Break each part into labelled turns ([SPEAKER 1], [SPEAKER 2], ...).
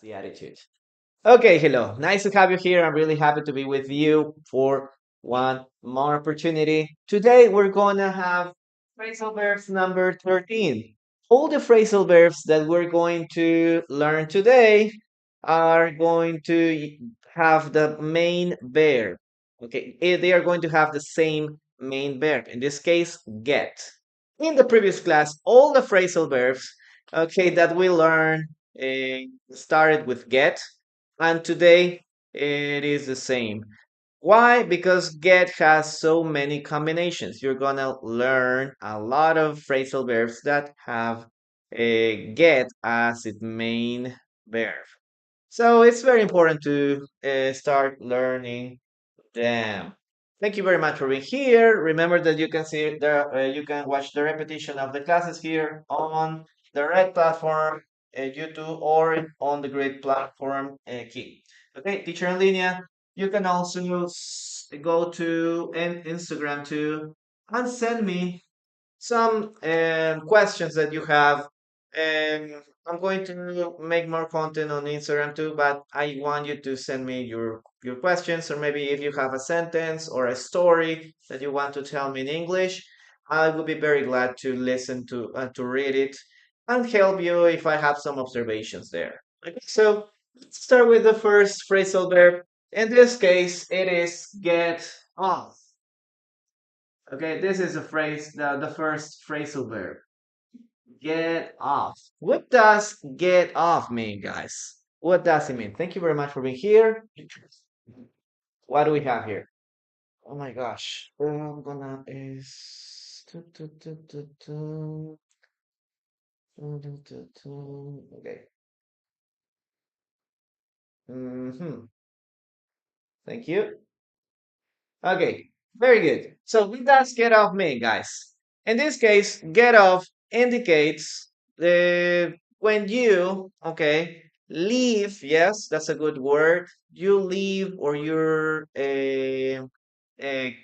[SPEAKER 1] the attitude. Okay, hello. Nice to have you here. I'm really happy to be with you for one more opportunity. Today we're going to have phrasal verbs number 13. All the phrasal verbs that we're going to learn today are going to have the main verb. Okay, they are going to have the same main verb. In this case, get. In the previous class, all the phrasal verbs, okay, that we learned started with get, and today it is the same. Why? Because get has so many combinations. You're gonna learn a lot of phrasal verbs that have a get as its main verb. So it's very important to start learning them. Thank you very much for being here. Remember that you can see you can watch the repetition of the classes here on the red platform, YouTube, or on the great platform, Key. Okay, Teacher in Linea. You can also go to Instagram too and send me some questions that you have. And I'm going to make more content on Instagram too, but I want you to send me your questions, or maybe if you have a sentence or a story that you want to tell me in English, I will be very glad to listen to read it and help you if I have some observations there. Okay, so let's start with the first phrasal verb. In this case, it is get off. Okay, this is a phrase, the first phrasal verb. Get off. What does get off mean, guys? What does it mean? Thank you very much for being here. What do we have here? Oh my gosh. I'm gonna is okay. Thank you. Okay, very good. So what does get off mean, guys? In this case, get off indicates the when you, okay, leave. Yes, that's a good word. You leave, or you're a in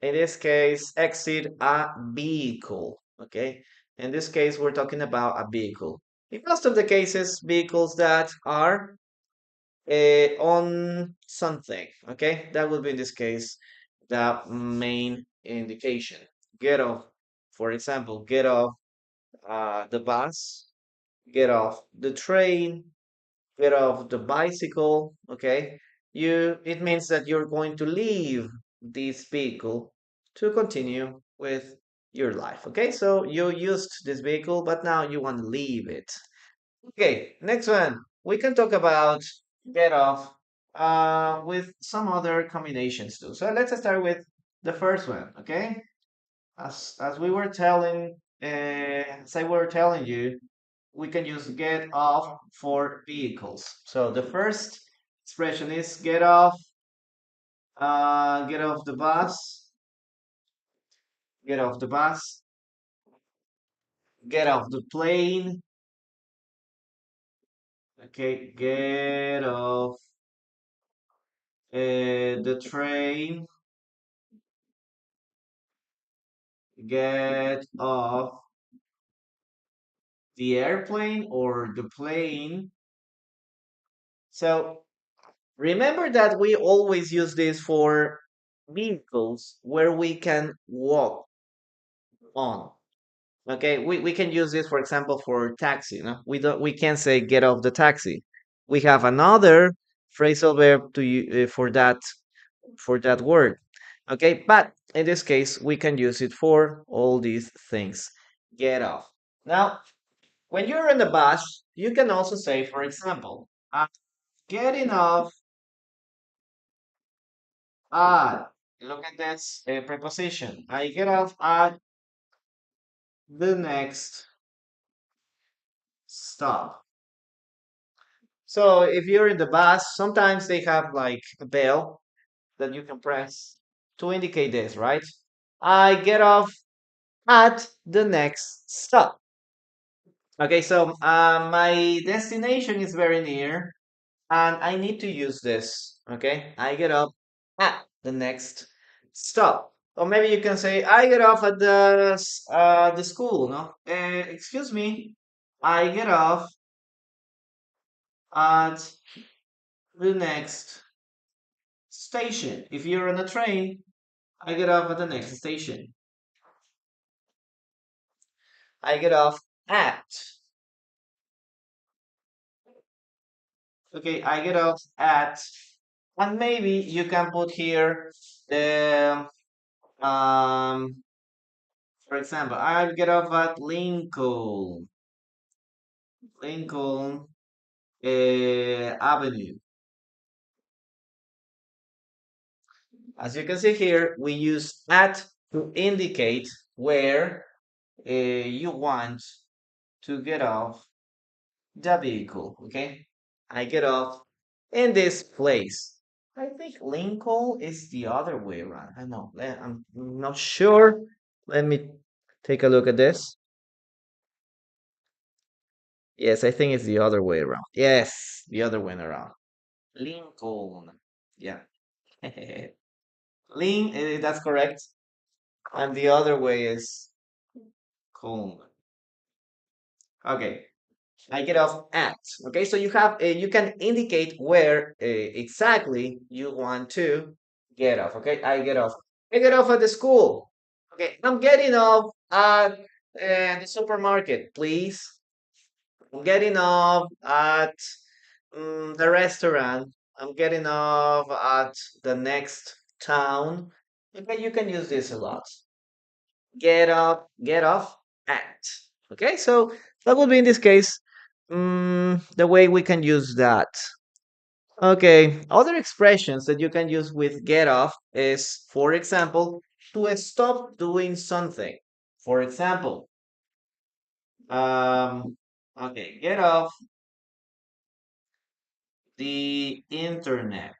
[SPEAKER 1] this case exit a vehicle. Okay, in this case we're talking about a vehicle. In most of the cases, vehicles that are on something. Okay, that would be in this case the main indication. Get off, for example, get off the bus, get off the train, get off the bicycle. Okay, it means that you're going to leave this vehicle to continue with your life. Okay, so you used this vehicle, but now you want to leave it. Okay, next one. We can talk about get off with some other combinations too. So let's start with the first one, okay? As we were telling, as I were telling you, we can use get off for vehicles. So the first expression is get off the bus, get off the bus, get off the plane, okay, get off the train, get off the airplane or the plane. So remember that we always use this for vehicles where we can walk on. Okay, we can use this, for example, for taxi. No, we can't say get off the taxi. We have another phrasal verb for that word. Okay, but in this case, we can use it for all these things. Get off. Now, when you're in the bus, you can also say, for example, I'm getting off at, look at this preposition. I get off at the next stop. So if you're in the bus, sometimes they have like a bell that you can press to indicate this, right? I get off at the next stop. Okay, so my destination is very near and I need to use this. Okay, I get off at the next stop. Or maybe you can say, I get off at the school. No, excuse me, I get off at the next station. If you're on a train, I get off at the next station. I get off at. Okay, I get off at. And maybe you can put here the, for example, I get off at Lincoln Avenue. As you can see here, we use at to indicate where you want to get off the vehicle. Okay, I get off in this place. I think Lincoln is the other way around. I know. I'm not sure. Let me take a look at this. Yes, I think it's the other way around. Yes, the other way around. Lincoln. Yeah. That's correct. And the other way is Coln. Okay. I get off at. Okay, so you can indicate where exactly you want to get off. Okay, I get off. I get off at the school. Okay, I'm getting off at the supermarket, please. I'm getting off at the restaurant. I'm getting off at the next town. Okay, you can use this a lot. Get off at. Okay, so that would be in this case the way we can use that. Okay, other expressions that you can use with get off is, for example, to stop doing something. For example, um, okay, get off the internet.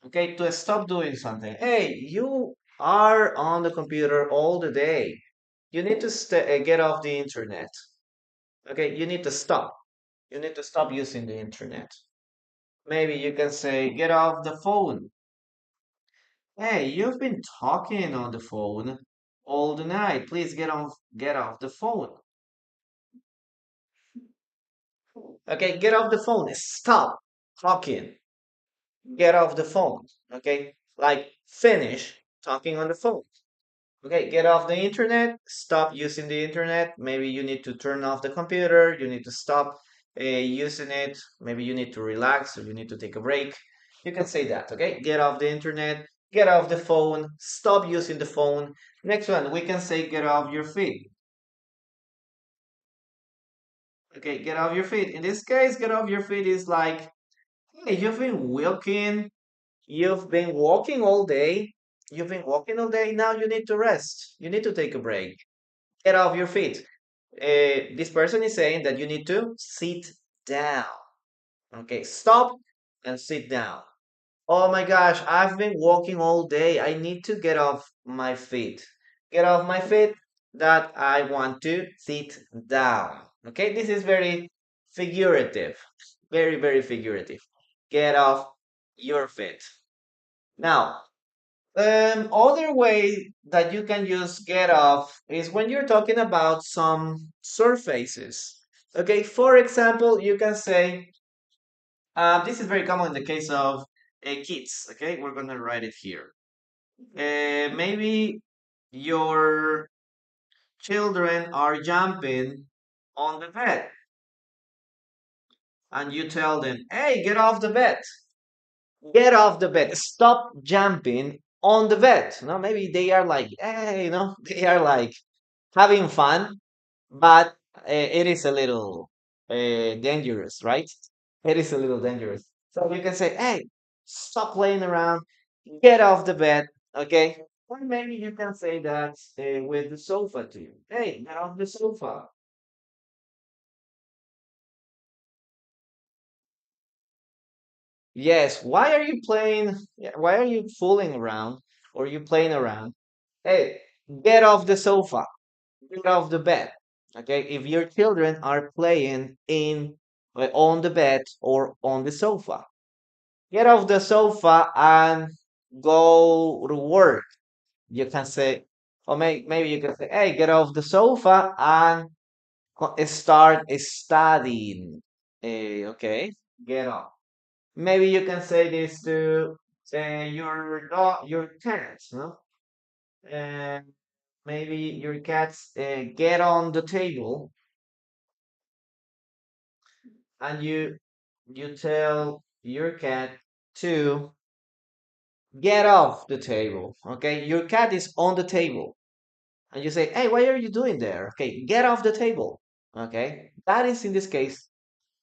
[SPEAKER 1] Okay, to stop doing something. Hey, you are on the computer all the day. You need to get off the internet. Okay, you need to stop. You need to stop using the internet. Maybe you can say, get off the phone. Hey, you've been talking on the phone all the night. Please get off the phone. Okay, get off the phone. Stop talking. Get off the phone. Okay, like finish talking on the phone. Okay, get off the internet. Stop using the internet. Maybe you need to turn off the computer. You need to stop using it. Maybe you need to relax or you need to take a break. You can say that. Okay, get off the internet. Get off the phone. Stop using the phone. Next one, we can say get off your feet. Okay, get off your feet. In this case, get off your feet is like, hey, you've been walking all day. You've been walking all day. Now you need to rest. You need to take a break. Get off your feet. This person is saying that you need to sit down. Okay, stop and sit down. Oh my gosh, I've been walking all day. I need to get off my feet. Get off my feet that I want to sit down. Okay, this is very figurative. Very, very figurative. Get off your feet. Now, other way that you can use get off is when you're talking about some surfaces. Okay, for example, you can say, this is very common in the case of kids. Okay, we're gonna write it here. Maybe your children are jumping on the bed, and you tell them, "Hey, get off the bed! Get off the bed! Stop jumping on the bed." No, maybe they are like, "Hey," they are like having fun, but it is a little dangerous, right? It is a little dangerous. So you can say, hey, stop playing around, get off the bed, okay? Or maybe you can say that with the sofa too. Hey, get off the sofa. Yes, why are you playing? Yeah, why are you fooling around or you playing around? Hey, get off the sofa, get off the bed. Okay, if your children are playing in on the bed or on the sofa, get off the sofa and go to work. You can say, or maybe you can say, hey, get off the sofa and Start studying. Okay, get up. Maybe you can say this to your dog, your cat, no? And maybe your cats get on the table, and you tell your cat to get off the table. Okay, your cat is on the table, and you say, "Hey, what are you doing there?" Okay, get off the table. Okay, that is in this case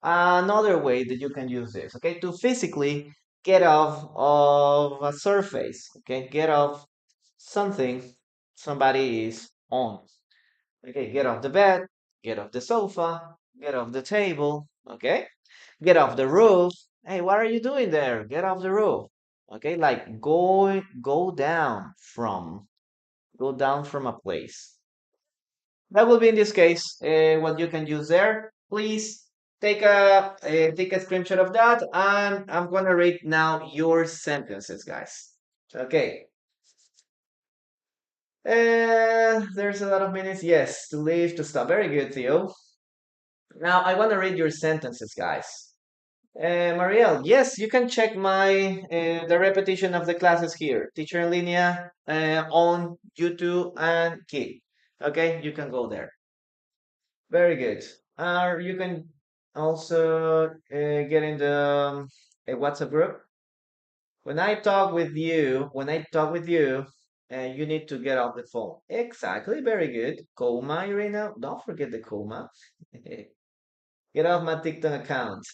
[SPEAKER 1] another way that you can use this. Okay, to physically get off of a surface. Okay, get off something somebody is on. Okay, get off the bed, get off the sofa, get off the table. Okay, get off the roof. Hey, what are you doing there? Get off the roof. Okay, like go down from a place. That will be in this case what you can use there. Please take a screenshot of that, and I'm gonna read now your sentences, guys. Okay. There's a lot of minutes. Yes, to leave, to stop. Very good, Theo. Now I want to read your sentences, guys. Mariel, yes, you can check my the repetition of the classes here. Teacher en línea on YouTube and Kik. Okay, you can go there. Very good. You can also get in the WhatsApp group. When I talk with you, you need to get off the phone. Exactly. Very good. Coma, Irina. Don't forget the coma. Get off my TikTok account.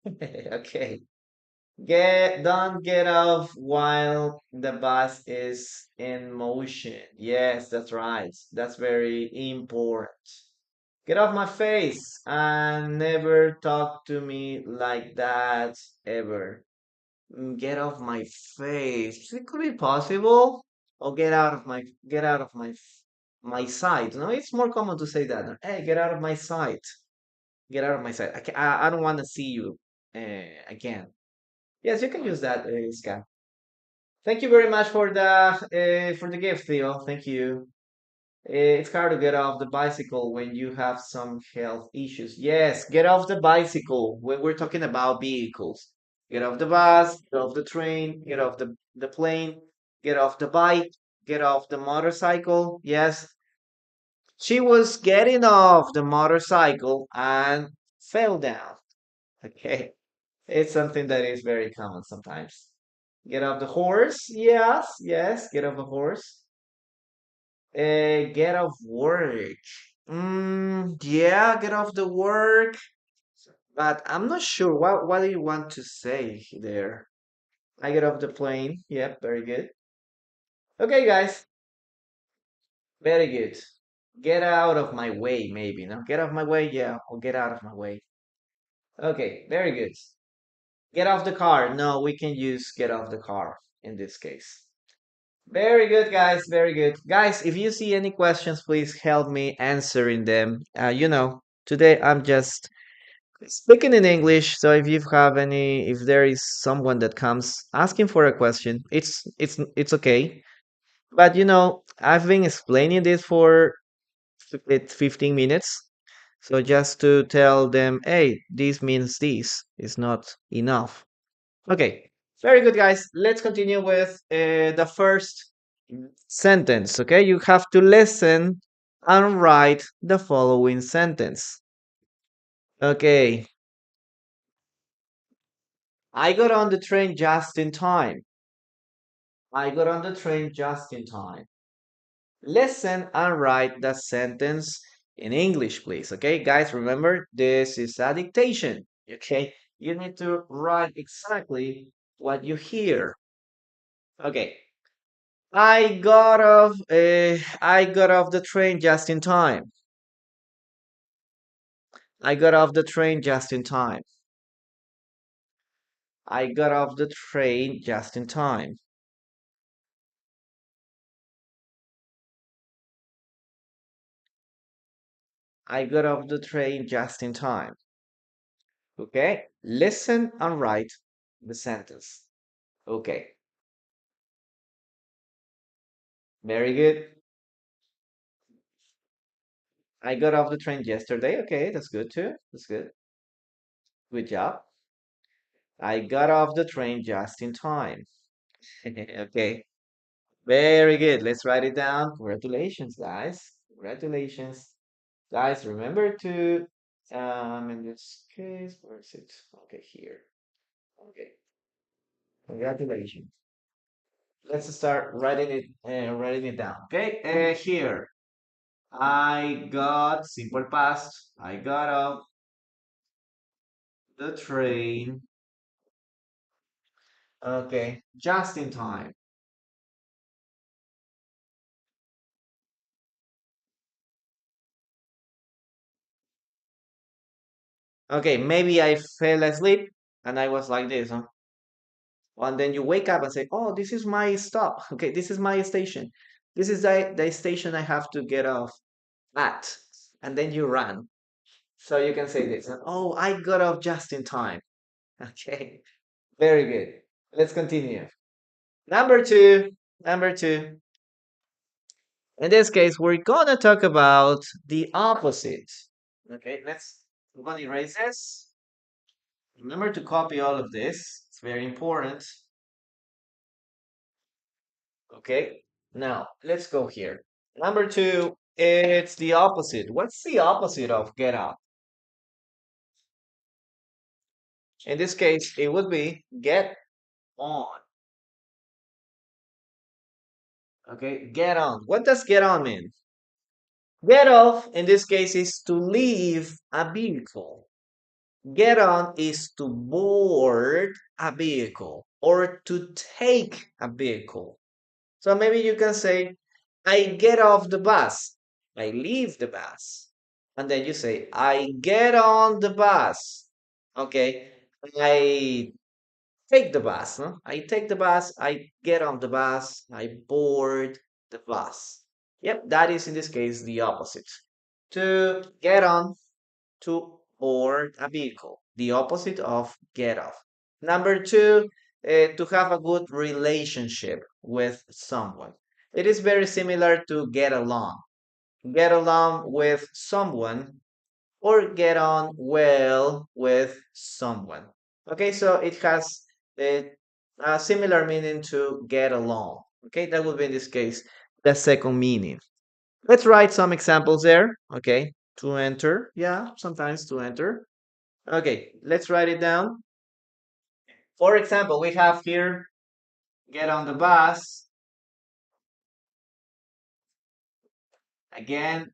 [SPEAKER 1] Okay. Don't get off while the bus is in motion. Yes, that's right. That's very important. Get off my face and never talk to me like that ever. Get off my face. It could be possible. Or get out of my sight. No, it's more common to say that. Hey, get out of my sight. Get out of my sight. I don't want to see you again. Yes, you can use that, Ska. Thank you very much for the gift, Theo. Thank you. It's hard to get off the bicycle when you have some health issues. Yes, get off the bicycle when we're talking about vehicles. Get off the bus, get off the train, get off the plane, get off the bike, get off the motorcycle. Yes, she was getting off the motorcycle and fell down. Okay, it's something that is very common sometimes. Get off the horse. Yes, yes, get off the horse. Get off work. Yeah, get off the work. But I'm not sure. What do you want to say there? I get off the plane. Yep, very good. Okay, guys, very good. Get out of my way, maybe. No, get off my way. Yeah, or get out of my way. Okay, very good. Get off the car. No, we can use get off the car in this case. Very good, guys. Very good. Guys, if you see any questions, please help me answering them. Today I'm just speaking in English, so if there is someone that comes asking for a question, it's okay. But I've been explaining this for 15 minutes, so just to tell them, hey, this means this is not enough. Okay, very good, guys. Let's continue with the first sentence. Okay, you have to listen and write the following sentence. Okay, I got on the train just in time. I got on the train just in time. Listen and write the sentence in English, please. Okay, guys, remember this is a dictation. Okay, you need to write exactly what you hear. Okay, I got off the train just in time. I got off the train just in time. I got off the train just in time. I got off the train just in time. Okay? Listen and write the sentence. Okay. Very good. I got off the train yesterday. Okay, that's good too. That's good. Good job. I got off the train just in time. Okay, very good. Let's write it down. Congratulations, guys. Congratulations. Guys, remember to, in this case, where is it? Okay, here. Okay, congratulations. Let's start writing it down. Okay, here. I got simple past. I got off the train. Okay, just in time. Okay, maybe I fell asleep and I was like this, huh? And then you wake up and say, "Oh, this is my stop. Okay, this is my station. This is the station I have to get off at." And then you run. So you can say this. "Oh, I got off just in time." Okay, very good. Let's continue. Number two. Number two. In this case, we're gonna talk about the opposite. Okay, I'm gonna erase this. Remember to copy all of this. It's very important. Okay, now let's go here. Number two, it's the opposite. What's the opposite of get up? In this case, it would be get on. Okay, get on. What does get on mean? Get off, in this case, is to leave a vehicle. Get on is to board a vehicle or to take a vehicle. So maybe you can say, I get off the bus. I leave the bus. And then you say, I get on the bus. Okay. I take the bus. No? I take the bus. I get on the bus. I board the bus. Yep. That is in this case the opposite. To get on, to board a vehicle. The opposite of get off. Number two, to have a good relationship with someone. It is very similar to get along. Get along with someone or get on well with someone. Okay, so it has a similar meaning to get along. Okay, that would be in this case the second meaning. Let's write some examples there. Okay, to enter. Yeah, sometimes to enter. Okay, let's write it down. For example, we have here get on the bus. Again,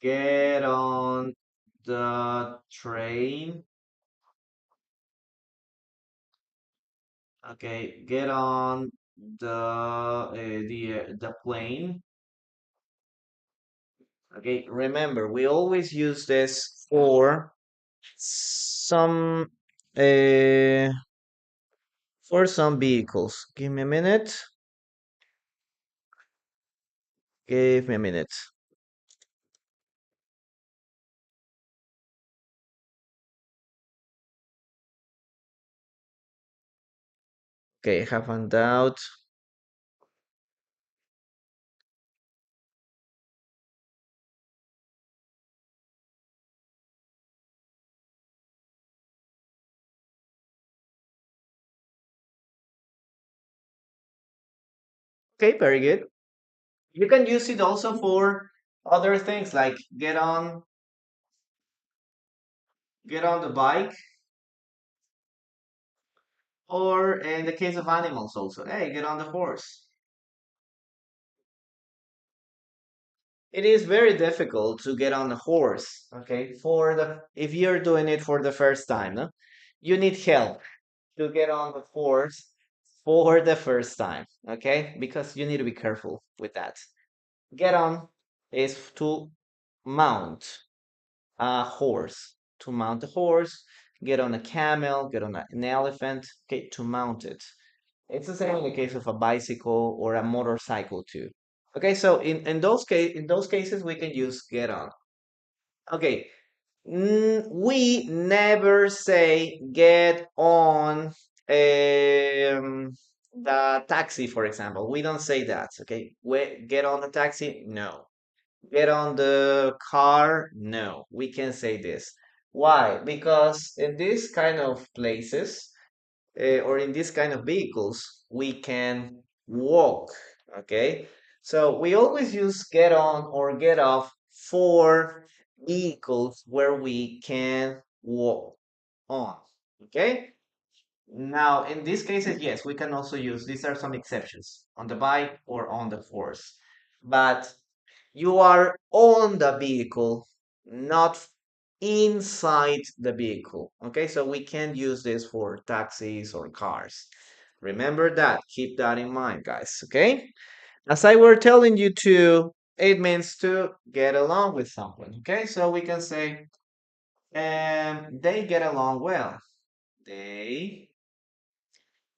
[SPEAKER 1] get on the train. Okay, get on the plane. Okay, remember we always use this some uh, for some vehicles. Give me a minute. Give me a minute. Okay, I have found out. Okay, very good. You can use it also for other things like get on the bike, or in the case of animals also, hey, get on the horse. It is very difficult to get on a horse, okay? For the if you're doing it for the first time, no? You need help to get on the horse for the first time, okay? Because you need to be careful with that. Get on is to mount a horse. To mount a horse, get on a camel, get on an elephant, okay, to mount it. It's the same in the case of a bicycle or a motorcycle too. Okay, so in those cases we can use get on. Okay, we never say get on the taxi, for example. We don't say that. Okay, we get on the taxi. No, Get on the car. No, we can say this. Why? Because in this kind of places, or in this kind of vehicles, we can walk. Okay. So we always use get on or get off for vehicles where we can walk on. Okay. Now, in these cases, yes, we can also use, these are some exceptions, on the bike or on the horse. But you are on the vehicle, not inside the vehicle. Okay, so we can use this for taxis or cars. Remember that. Keep that in mind, guys. Okay, as I were telling you to, it means to get along with someone. Okay, so we can say, they get along well. They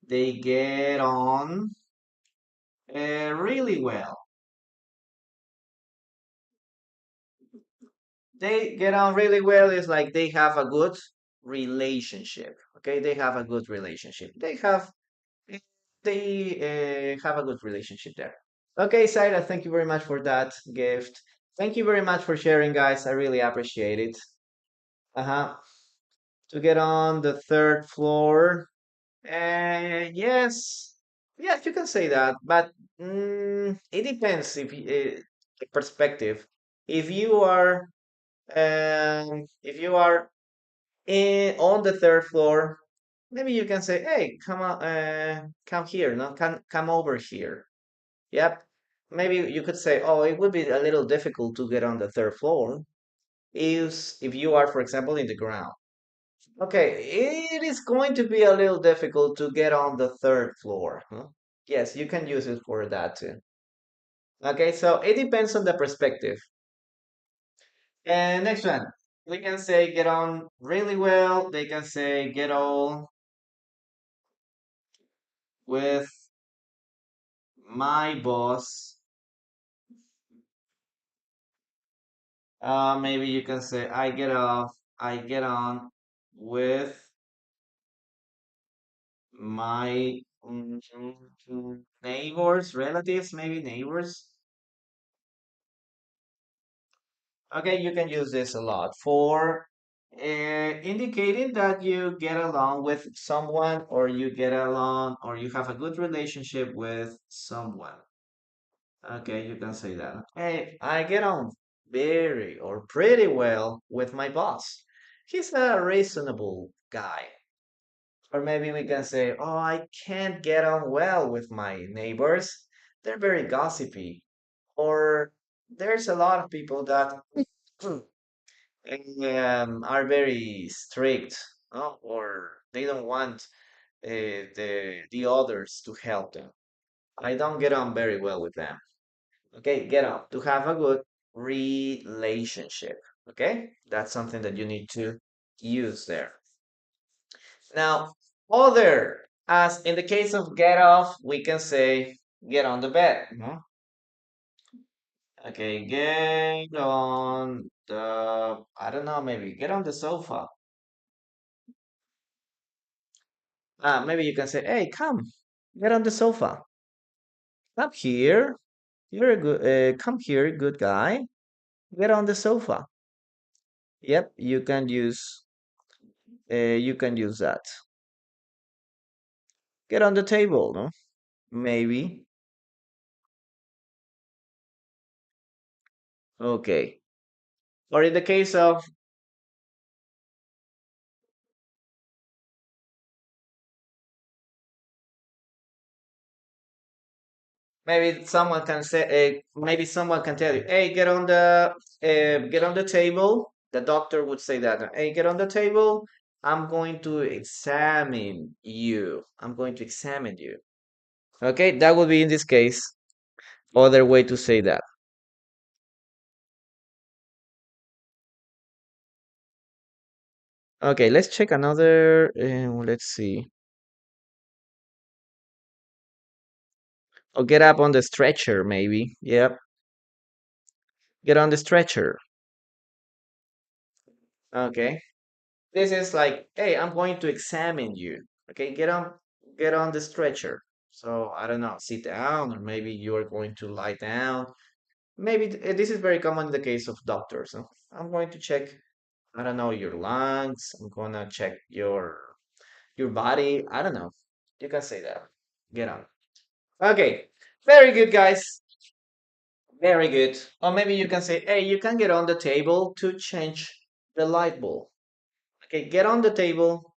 [SPEAKER 1] they get on really well. They get on really well is like they have a good relationship. Okay, they have a good relationship. They have a good relationship there. Okay, Saira, thank you very much for that gift. Thank you very much for sharing, guys. I really appreciate it. Uh-huh. To get on the third floor. Yes. Yes, you can say that, but it depends the perspective. If you are if you are on the third floor, maybe you can say, "Hey, come on, come here, no, come over here." Yep. Maybe you could say, "Oh, it would be a little difficult to get on the third floor if you are, for example, in the ground." Okay, it is going to be a little difficult to get on the third floor. Huh? Yes, you can use it for that too. Okay, so it depends on the perspective. And next one, we can say get on really well. They can say get on with my boss. Maybe you can say I get on with my neighbors, relatives, maybe neighbors. Okay, you can use this a lot for indicating that you get along with someone or you get along or you have a good relationship with someone. Okay, you can say that. Hey, I get on very or pretty well with my boss. He's a reasonable guy. Or maybe we can say, oh, I can't get on well with my neighbors. They're very gossipy. Or there's a lot of people that are very strict, no? Or they don't want the others to help them. I don't get on very well with them. Okay, get on to have a good relationship. Okay, that's something that you need to use there. Now, other, as in the case of get off, we can say get on the bed. No? Okay, get on the, I don't know, maybe get on the sofa. Maybe you can say, hey, come, get on the sofa. Come here. You're a good, come here, good guy. Get on the sofa. Yep, you can use that. Get on the table, no? Maybe. Okay. Or in the case of, maybe someone can say, maybe someone can tell you, hey, get on the table. The doctor would say that, hey, get on the table. I'm going to examine you. I'm going to examine you. Okay, that would be in this case other way to say that. Okay, let's check another. Let's see. Or get up on the stretcher, maybe. Yep, get on the stretcher. Okay, this is like, hey, I'm going to examine you. Okay, get on the stretcher. So I don't know, sit down, or maybe you are going to lie down. Maybe this is very common in the case of doctors. No? I'm going to check, I don't know, your lungs. I'm gonna check your body. I don't know. You can say that. Get on. Okay. Very good, guys. Very good. Or maybe you can say, hey, you can get on the table to change the light bulb. Okay, get on the table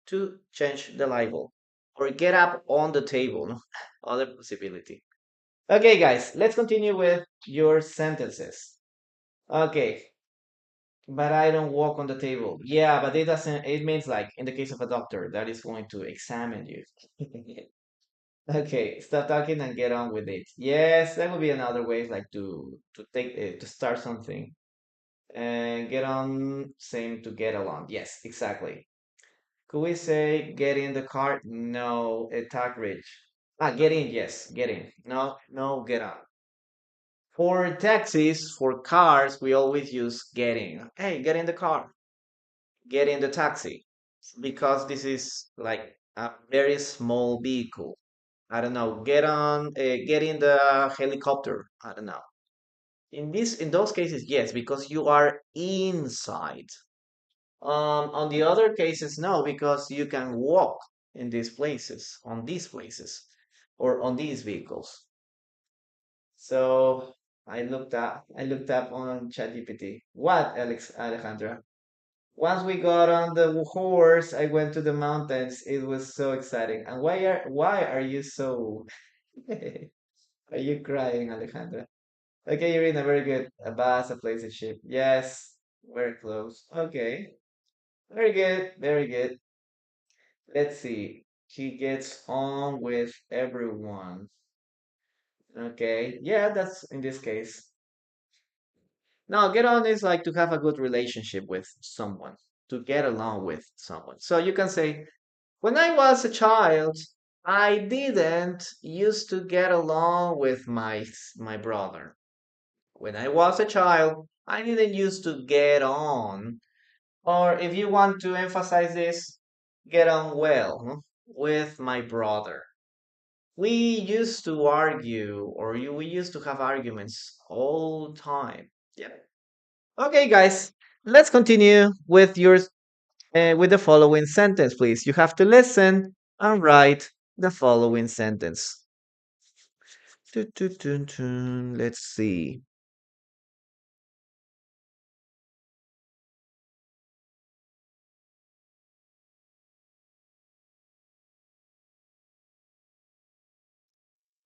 [SPEAKER 1] to change the light bulb. Or get up on the table. No? Other possibility. Okay, guys, let's continue with your sentences. Okay, but I don't walk on the table. Yeah, but it doesn't, it means like in the case of a doctor that is going to examine you. Okay, stop talking and get on with it. Yes, that would be another way like to take to start something and get on, same to get along. Yes, exactly. Could we say get in the car? No, attack rich. Ah, get in, yes, get in. No, no, get on. For taxis, for cars, we always use get in. Hey, get in the car, get in the taxi, because this is like a very small vehicle. I don't know, get in the helicopter. I don't know. In those cases, yes, because you are inside. On the other cases, no, because you can walk in these places, or on these vehicles. So I looked up on ChatGPT. What, Alejandra? Once we got on the horse, I went to the mountains. It was so exciting. And why are you so are you crying, Alejandra? Okay, Irina, very good. A bus, a place, a ship. Yes, very close. Okay, very good, very good. Let's see. He gets on with everyone. Okay, yeah, that's in this case. Now, get on is like to have a good relationship with someone, to get along with someone. So you can say, when I was a child, I didn't used to get along with my brother. When I was a child, I didn't used to get on. Or if you want to emphasize this, get on well with my brother. We used to argue, or we used to have arguments all the time. Yeah. Okay, guys, let's continue with with the following sentence, please. You have to listen and write the following sentence. Let's see.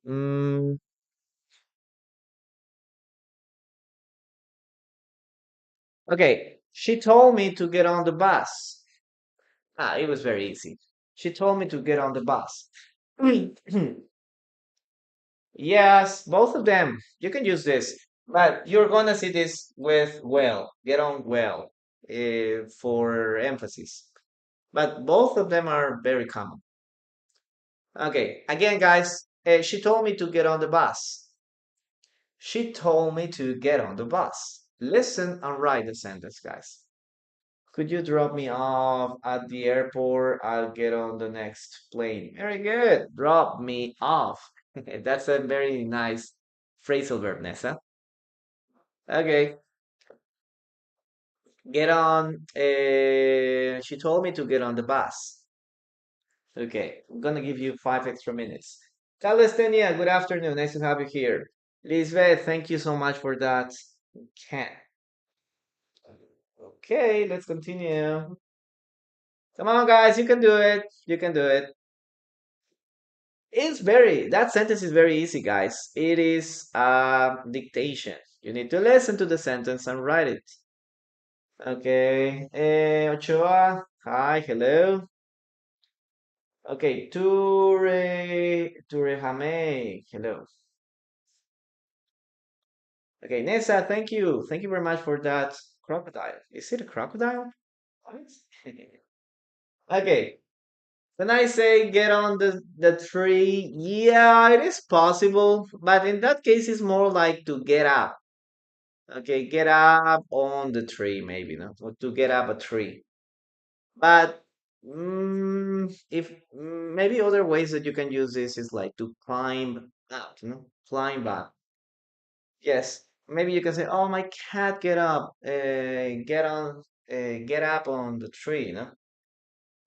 [SPEAKER 1] Mm, okay, she told me to get on the bus. Ah, it was very easy. She told me to get on the bus. Yes, both of them. You can use this, but you're gonna see this with well, get on well, for emphasis. But both of them are very common. Okay, again, guys, she told me to get on the bus. She told me to get on the bus. Listen and write the sentence, guys. Could you drop me off at the airport? I'll get on the next plane. Very good. Drop me off. That's a very nice phrasal verb, Nessa. Okay, get on. She told me to get on the bus. Okay, I'm gonna give you 5 extra minutes. Calistenia, good afternoon. Nice to have you here. Lisbeth, thank you so much for that. Can. Okay, let's continue. Come on, guys, you can do it. You can do it. That sentence is very easy, guys. It is dictation. You need to listen to the sentence and write it. Okay, Ochoa, hi, hello. Okay, Turehame, hello. Okay, Nessa, thank you. Thank you very much for that crocodile. Is it a crocodile? What? Okay, when I say get on the tree, yeah, it is possible, but in that case, it's more like to get up. Okay, get up on the tree, maybe, no? Or to get up a tree. But if maybe other ways that you can use this is like to climb up, climb up. Yes. Maybe you can say, "Oh, my cat, get up, get up on the tree," no?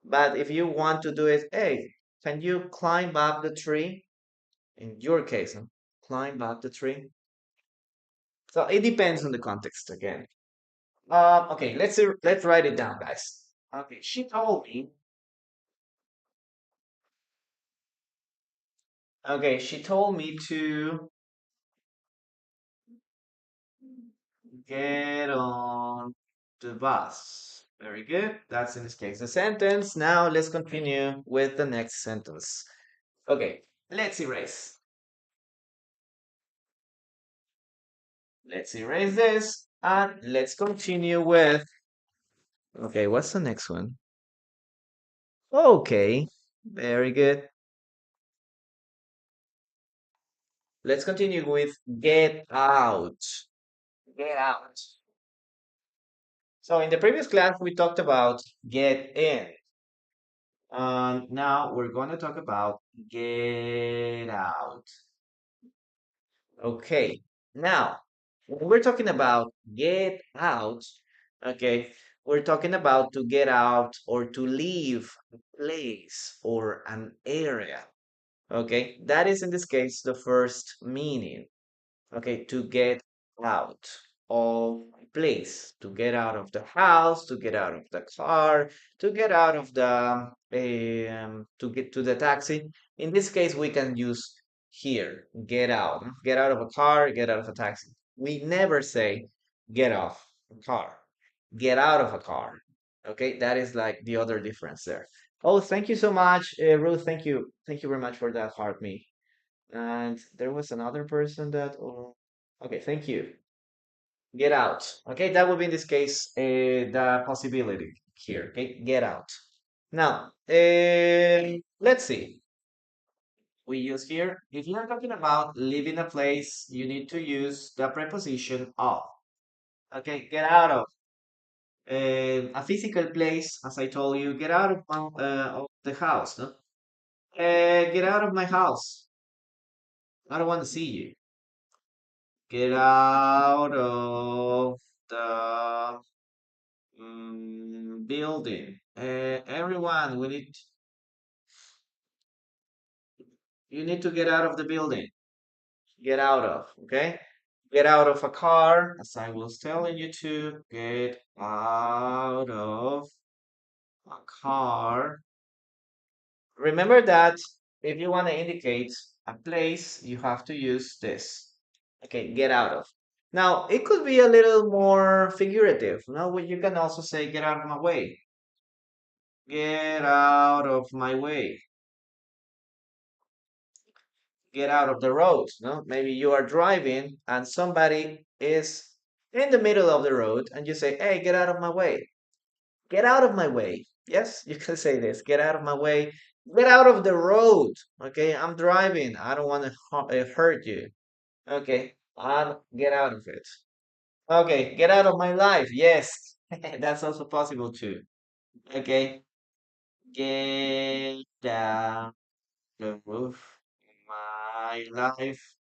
[SPEAKER 1] But if you want to do it, hey, can you climb up the tree? In your case, huh? Climb up the tree. So it depends on the context again. Okay, let's see, let's write it down, guys. Okay, she told me. Okay, she told me to get on the bus. Very good. That's in this case the sentence. Now let's continue with the next sentence. Okay, let's erase. Let's erase this and let's continue with. Okay, what's the next one? Okay, very good. Let's continue with get out. Get out. So in the previous class, we talked about get in. And now we're going to talk about get out. Okay. Now, when we're talking about get out, okay, we're talking about to get out or to leave a place or an area. Okay, that is in this case the first meaning. Okay, to get out of a place, to get out of the house, to get out of the car, to get out of the to get to the taxi. In this case, we can use here, get out of a car, get out of a taxi. We never say get off a car, get out of a car. Okay, that is like the other difference there. Oh, thank you so much, Ruth. Thank you very much for that heart me. And there was another person that, oh, okay, thank you. Get out. Okay, that would be in this case the possibility here. Okay, get out. Now, let's see. We use here, if you're talking about leaving a place, you need to use the preposition of. Okay, get out of. A physical place, as I told you, get out of the house. No? Get out of my house. I don't want to see you. Get out of the building. Everyone, you need to get out of the building. Get out of, okay? Get out of a car, as I was telling you to. Get out of a car. Remember that if you want to indicate a place, you have to use this. Okay, get out of. Now, it could be a little more figurative. No, you can also say, get out of my way. Get out of my way. Get out of the road. No, maybe you are driving and somebody is in the middle of the road and you say, hey, get out of my way. Get out of my way. Yes, you can say this. Get out of my way. Get out of the road. Okay, I'm driving. I don't want to hurt you. Okay, I'll get out of it. Okay, get out of my life. Yes, that's also possible too. Okay, get down the roof. My life.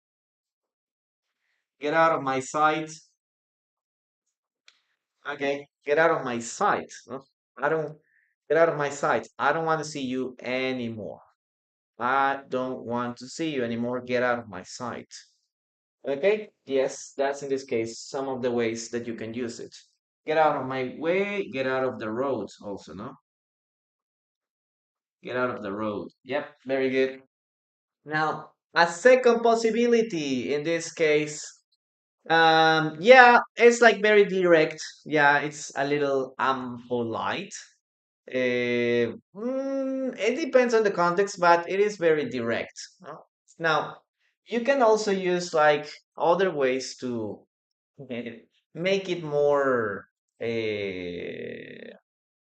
[SPEAKER 1] Get out of my sight. Okay, get out of my sight. No? I don't get out of my sight. I don't want to see you anymore. I don't want to see you anymore. Get out of my sight. Okay, yes, that's in this case some of the ways that you can use it. Get out of my way, get out of the road also, no? Get out of the road. Yep, very good. Now, a second possibility in this case, yeah, it's like very direct. Yeah, it's a little polite. It depends on the context, but it is very direct. No? Now, you can also use like other ways to make it more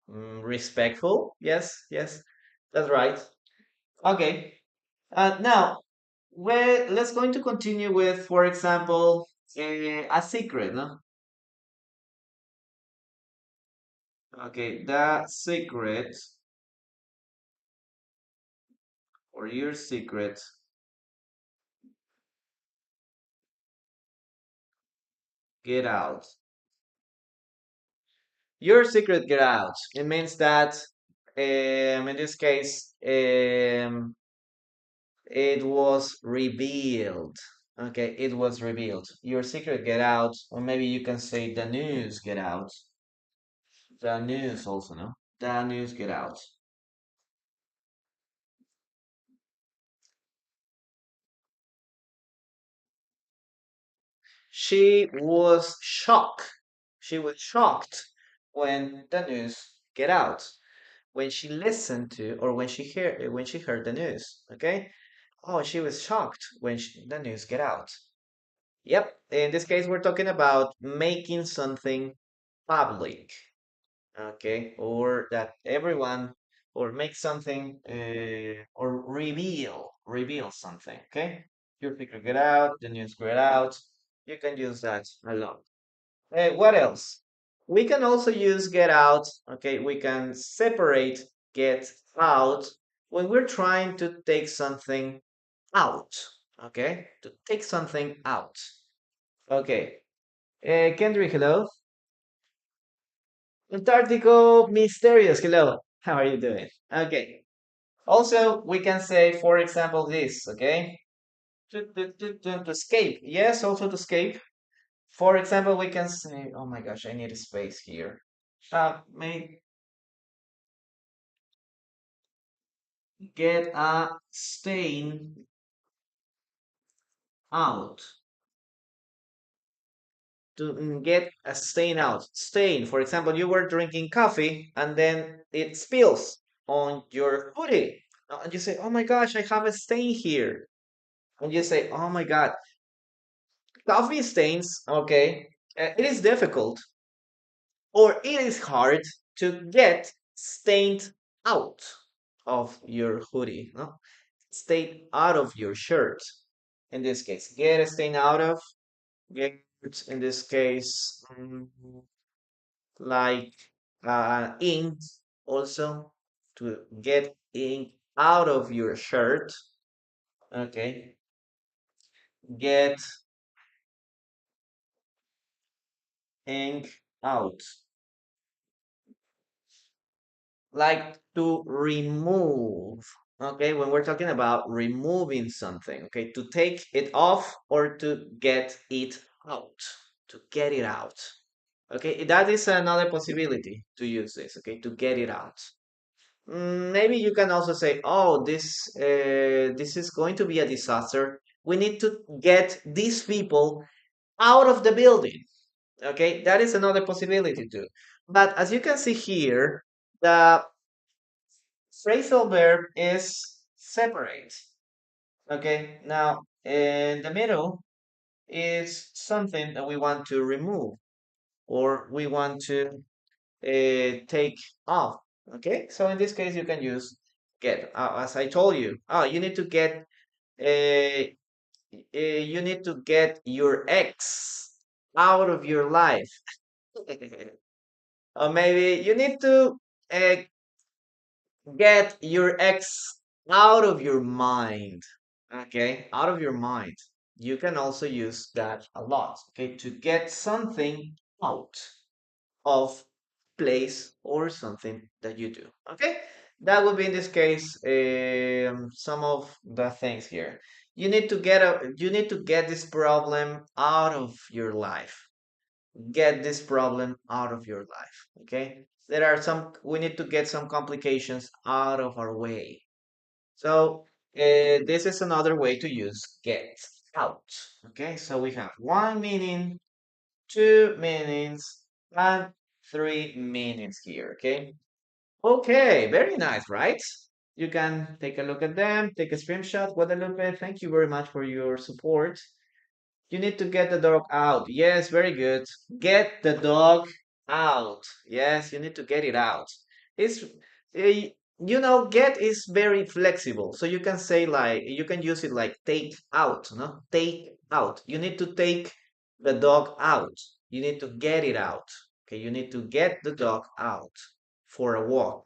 [SPEAKER 1] respectful. Yes, yes, that's right. Okay. Now, let's going to continue with, for example, a secret, no? Okay, the secret or your secret get out. Your secret get out. It means that in this case, it was revealed. Okay, it was revealed. Your secret get out, or maybe you can say the news get out. The news also, no? The news get out. She was shocked. She was shocked when the news get out. When she listened to, or when she heard the news. Okay. Oh, she was shocked when the news get out. Yep. In this case, we're talking about making something public. Okay, or that everyone, or make something, or reveal something. Okay, you figure get out, the news get out. You can use that a lot. What else? We can also use get out. Okay, we can separate get out when we're trying to take something out. Okay, to take something out. Okay, Kendrick, hello. Antarctico Mysterious, hello. How are you doing? Okay. Also, we can say, for example, this, okay? To escape. Yes, also to escape. For example, we can say, oh my gosh, I need a space here. May get a stain out. To get a stain out. Stain, for example, you were drinking coffee and then it spills on your hoodie. And you say, oh my gosh, I have a stain here. And you say, oh my God, coffee stains, okay, it is difficult or it is hard to get stained out of your hoodie, no? Stain out of your shirt. In this case, get a stain out of, get, in this case, like ink also, to get ink out of your shirt, okay, get ink out, like to remove. Okay, when we're talking about removing something, okay, to take it off or to get it out, to get it out. Okay, that is another possibility to use this, okay, to get it out. Maybe you can also say, oh, this is going to be a disaster. We need to get these people out of the building. Okay, that is another possibility too. But as you can see here, the phrasal verb is separate. Okay, now in the middle is something that we want to remove or we want to take off. Okay, so in this case, you can use get. As I told you, you need to get you need to get your ex out of your life. Or maybe you need to uh, get your ex out of your mind. Okay, out of your mind. You can also use that a lot. Okay, to get something out of place or something that you do. Okay, that would be in this case some of the things here. You need to get this problem out of your life. Get this problem out of your life. Okay, there are some. We need to get some complications out of our way. So this is another way to use get out. Okay, so we have one meaning, two meanings, and three meanings here. Okay. Okay, very nice, right? You can take a look at them, take a screenshot. Guadalupe, thank you very much for your support. You need to get the dog out. Yes, very good. Get the dog out. Yes, you need to get it out. It's, get is very flexible. So you can say like, you can use it like take out, no? Take out. You need to take the dog out. You need to get it out. Okay, you need to get the dog out for a walk.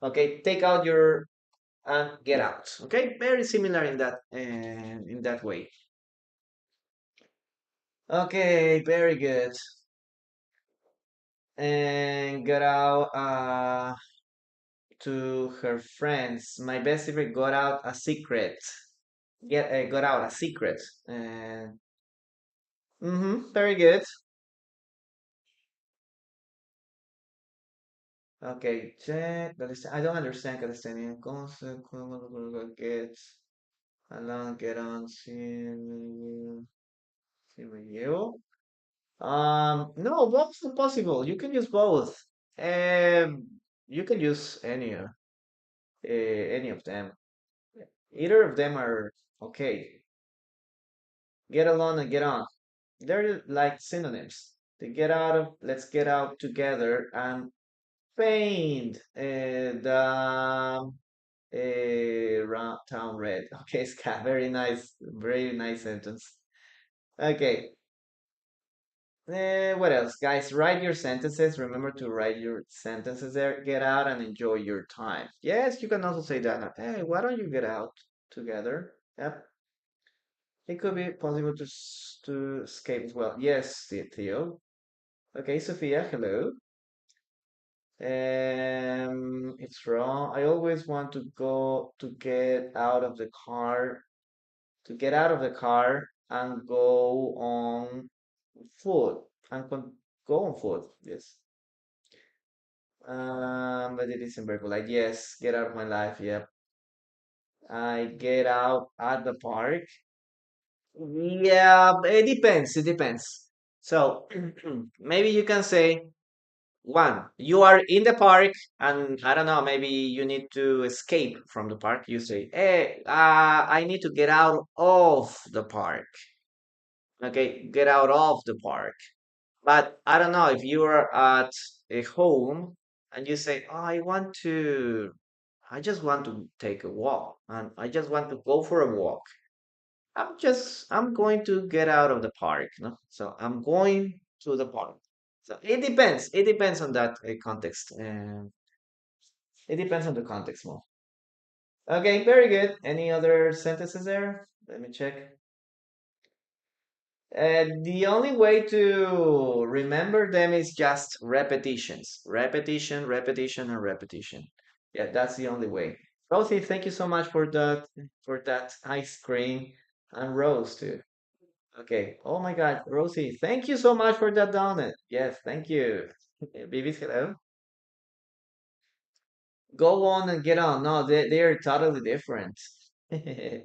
[SPEAKER 1] Okay, take out your and get out. Okay, very similar in that way. Okay, very good. And got out to her friends. My best secret got out a secret. Got out a secret. And very good. Okay, check. I don't understand Palestinian concept. Get along, get on, see me you. No, both is possible. You can use both. You can use any of them. Either of them are okay. Get along and get on. They're like synonyms. To get out of, let's get out together and paint the town red. Okay, Scott, very nice sentence. Okay, what else, guys? Write your sentences. Remember to write your sentences there. Get out and enjoy your time. Yes, you can also say that. Hey, why don't you get out together? Yep, it could be possible to escape as well. Yes, Theo. Okay, Sophia, hello. It's wrong. I always want to go to get out of the car, to get out of the car and go on foot and go on foot. Yes. But it isn't very polite. Yes, get out of my life. Yep. I get out at the park. Yeah, it depends. It depends. So maybe you can say one, you are in the park, and I don't know, maybe you need to escape from the park. You say, hey, I need to get out of the park. Okay, get out of the park. But I don't know if you are at a home and you say, oh, I just want to take a walk and I just want to go for a walk. I'm going to get out of the park. No? So I'm going to the park. So it depends. It depends on that context. It depends on the context more. Okay, very good. Any other sentences there? Let me check. The only way to remember them is just repetitions. Repetition, repetition, and repetition. Yeah, that's the only way. Rosie, thank you so much for that ice cream and Rose too. Okay. Oh my God, Rosie, thank you so much for that donut. Yes, thank you. Babies, hello. Go on and get on. No, they are totally different. They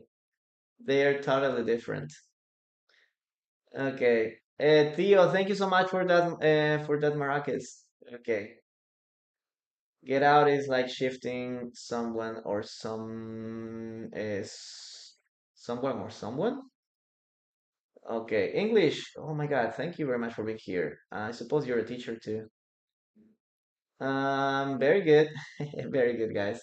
[SPEAKER 1] are totally different. Okay. Theo, thank you so much for that maracas. Okay. Get out is like shifting someone or some is someone or someone. Okay. English. Oh my God. Thank you very much for being here. I suppose you're a teacher too. Very good. Very good, guys.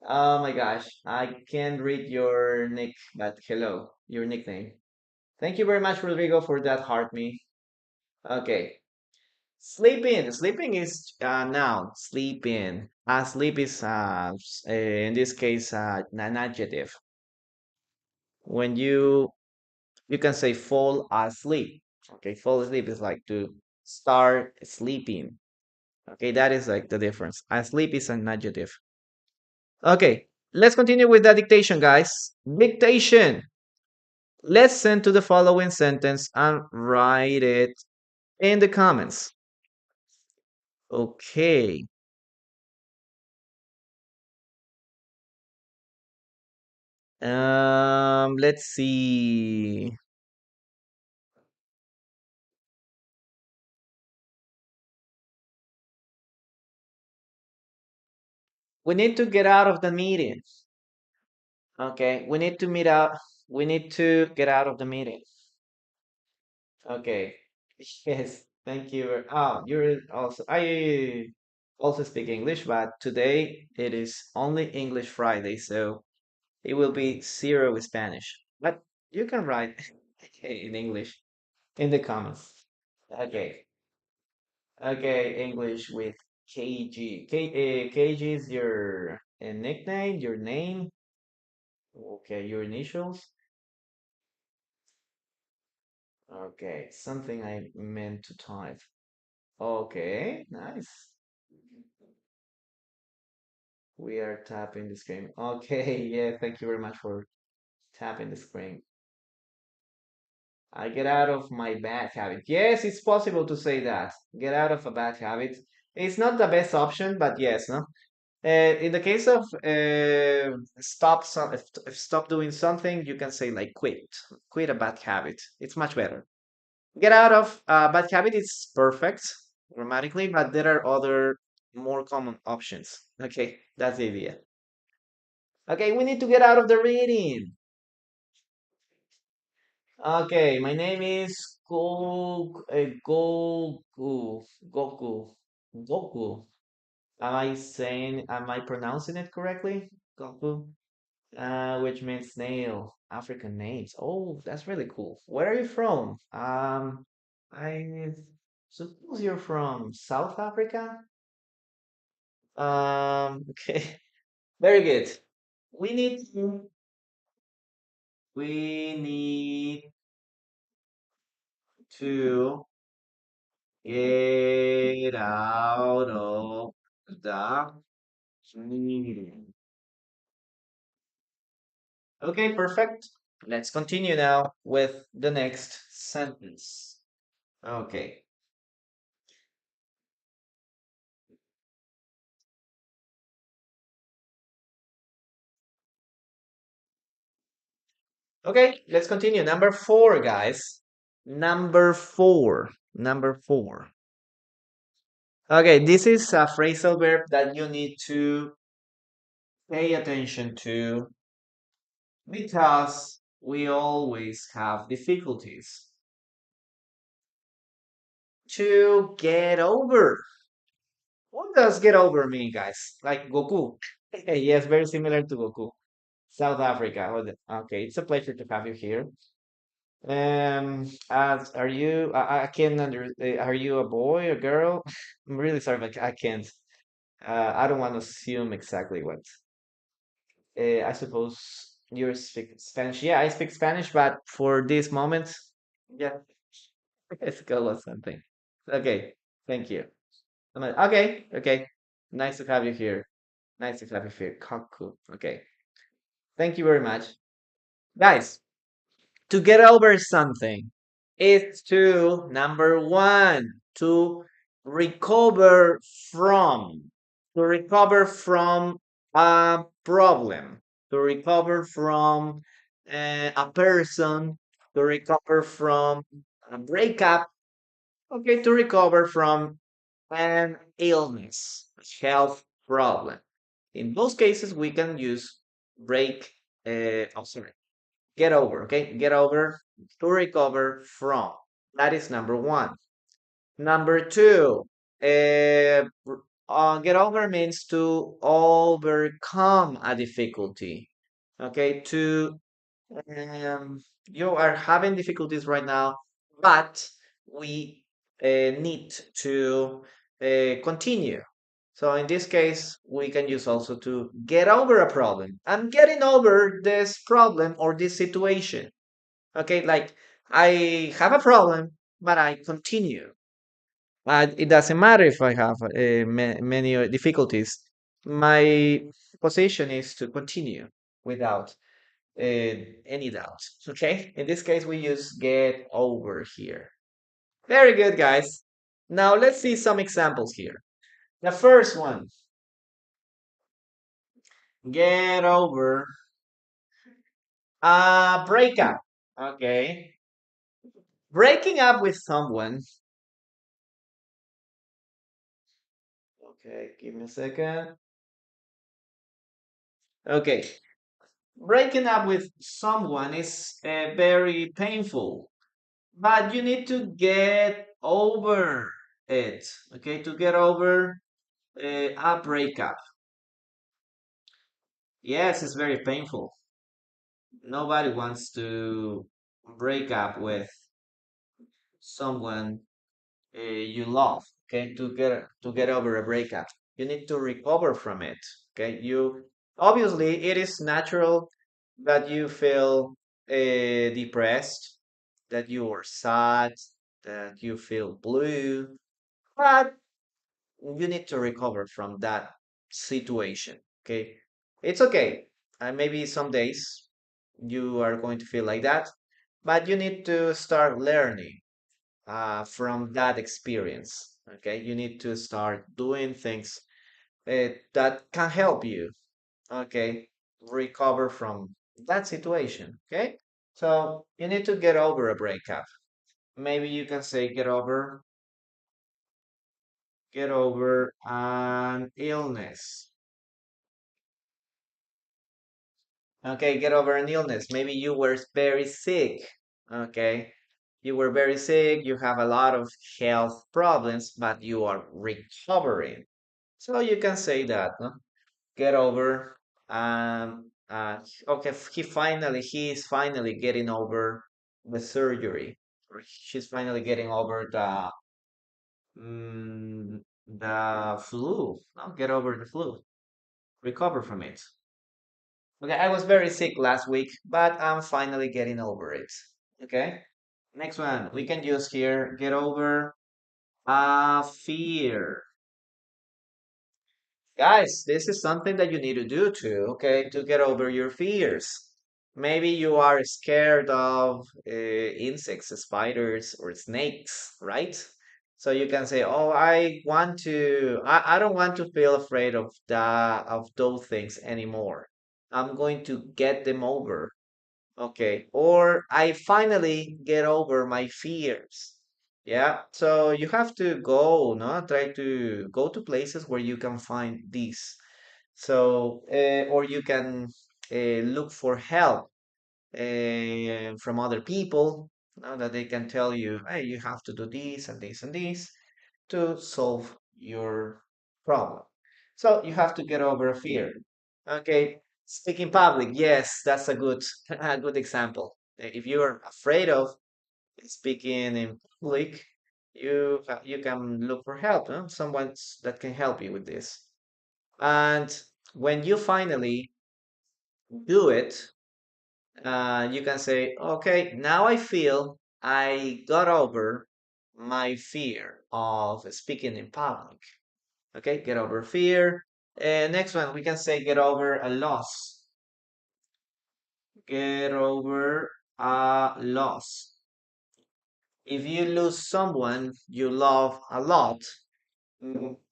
[SPEAKER 1] Oh my gosh. I can't read your nick, but hello, your nickname. Thank you very much, Rodrigo, for that heart me. Okay. Sleeping. Sleeping is noun. Sleeping. Sleep is in this case an adjective. When you can say fall asleep. Okay, fall asleep is like to start sleeping. Okay, that is like the difference. Asleep is an adjective. Okay, let's continue with the dictation, guys. Dictation. Listen to the following sentence and write it in the comments. Okay. Let's see. We need to get out of the meeting. Okay, we need to meet up. We need to get out of the meeting. Okay. Yes, thank you. Oh, you're also I also speak English, but today it is only English Friday, so it will be zero Spanish. But you can write in English in the comments. Okay. Okay, English with KG. KG is your nickname, your name. Okay, your initials. Okay, something I meant to type. Okay, nice. We are tapping the screen. Okay, yeah, thank you very much for tapping the screen. I get out of my bad habit. Yes, it's possible to say that. Get out of a bad habit. It's not the best option, but yes, no. In the case of stop doing something, you can say like quit a bad habit. It's much better. Get out of a bad habit is perfect grammatically, but there are other more common options. Okay, that's the idea. Okay, we need to get out of the reading. Okay, my name is Goku. Goku. Am I pronouncing it correctly? Goku. Which means snail. African names. Oh, that's really cool. Where are you from? I suppose you're from South Africa? Okay. Very good. We need we need to get out of the meeting. Okay, perfect. Let's continue now with the next sentence. Okay. Okay, let's continue. Number four, guys. Number four. Number four. Okay, this is a phrasal verb that you need to pay attention to because we always have difficulties to get over. What does get over mean, guys? Like Goku. Yes, very similar to Goku. South Africa. Okay, it's a pleasure to have you here. Are you? I can't under. Are you a boy or girl? I'm really sorry, but I can't. I don't want to assume exactly what. I suppose you speak Spanish. Yeah, I speak Spanish, but for this moment, yeah, let's go with something. Okay, thank you. Okay, okay. Nice to have you here. Nice to have you here. Kaku. Okay, thank you very much, guys. To get over something is to number one to recover from a problem, to recover from a person, to recover from a breakup, okay, to recover from an illness, a health problem. In those cases we can use break oh sorry get over, okay? Get over, to recover from. That is number one. Number two, get over means to overcome a difficulty, okay? You are having difficulties right now, but we need to continue. So in this case, we can use also to get over a problem. I'm getting over this problem or this situation. Okay, like I have a problem, but I continue. It doesn't matter if I have many difficulties. My position is to continue without any doubt. Okay, in this case, we use get over here. Very good, guys. Now let's see some examples here. The first one, get over a breakup. Okay, breaking up with someone. Okay, give me a second. Okay, breaking up with someone is very painful, but you need to get over it. Okay, to get over a breakup. Yes, it's very painful. Nobody wants to break up with someone you love. Okay, to get over a breakup, you need to recover from it. Okay, you obviously it is natural that you feel depressed, that you are sad, that you feel blue, but you need to recover from that situation. Okay, it's okay. And maybe some days you are going to feel like that, but you need to start learning from that experience. Okay, you need to start doing things that can help you. Okay, recover from that situation. Okay, so you need to get over a breakup. Maybe you can say get over an illness. Okay, get over an illness. Maybe you were very sick. Okay, you were very sick. You have a lot of health problems, but you are recovering. So you can say that, no? Get over. Okay, he is finally getting over the surgery. Or she's finally getting over the flu. No, get over the flu. Recover from it. Okay, I was very sick last week, but I'm finally getting over it. Okay, next one. We can use here get over a fear. Guys, this is something that you need to do too, okay, to get over your fears. Maybe you are scared of insects, spiders, or snakes, right? So you can say, "Oh, I don't want to feel afraid of those things anymore. I'm going to get them over." Okay. Or I finally get over my fears. Yeah. So you have to go, no? Try to go to places where you can find these. So, or you can look for help from other people, that they can tell you, hey, you have to do this and this and this to solve your problem. So you have to get over a fear. Okay, speak in public. Yes, that's a good a good example. If you're afraid of speaking in public, you can look for help, huh? Someone that can help you with this. And when you finally do it, you can say, okay, now I feel I got over my fear of speaking in public. Okay, get over fear. Next one, we can say get over a loss. Get over a loss. If you lose someone you love a lot,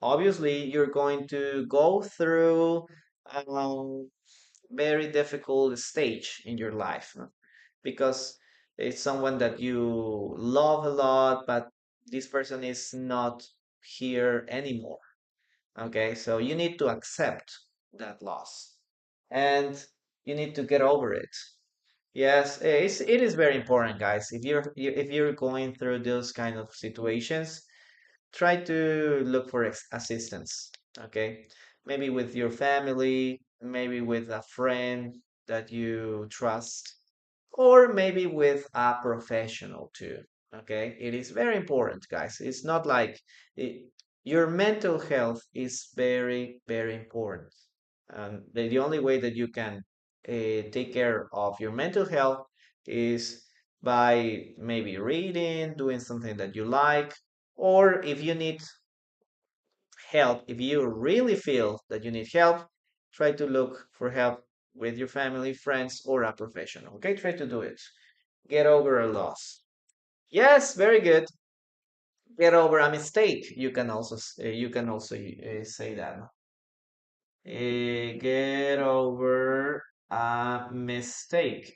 [SPEAKER 1] obviously you're going to go through a very difficult stage in your life, no? Because it's someone that you love a lot, but this person is not here anymore. Okay, so you need to accept that loss and you need to get over it. Yes, it is very important, guys. If you're going through those kind of situations, try to look for assistance. Okay, maybe with your family, maybe with a friend that you trust, or maybe with a professional too. Okay, it is very important, guys. It's not like it, your mental health is very, very important. And the only way that you can take care of your mental health is by maybe reading, doing something that you like, or if you need help, if you really feel that you need help, try to look for help with your family, friends, or a professional. Okay, try to do it. Get over a loss. Yes, very good. Get over a mistake. You can also say that. Get over a mistake.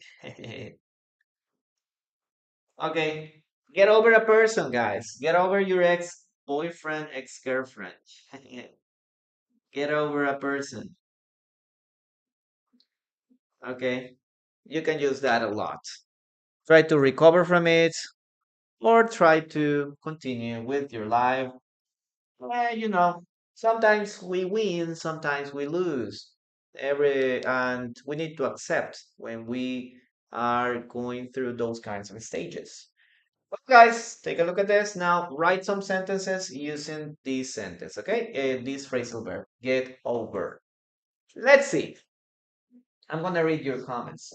[SPEAKER 1] Okay, get over a person, guys. Get over your ex-boyfriend, ex-girlfriend. Get over a person. Okay, you can use that a lot. Try to recover from it or try to continue with your life. Sometimes we win, sometimes we lose. And we need to accept when we are going through those kinds of stages. Well, guys, take a look at this. Now, write some sentences using this sentence, okay? This phrasal verb, get over. Let's see. I'm gonna read your comments.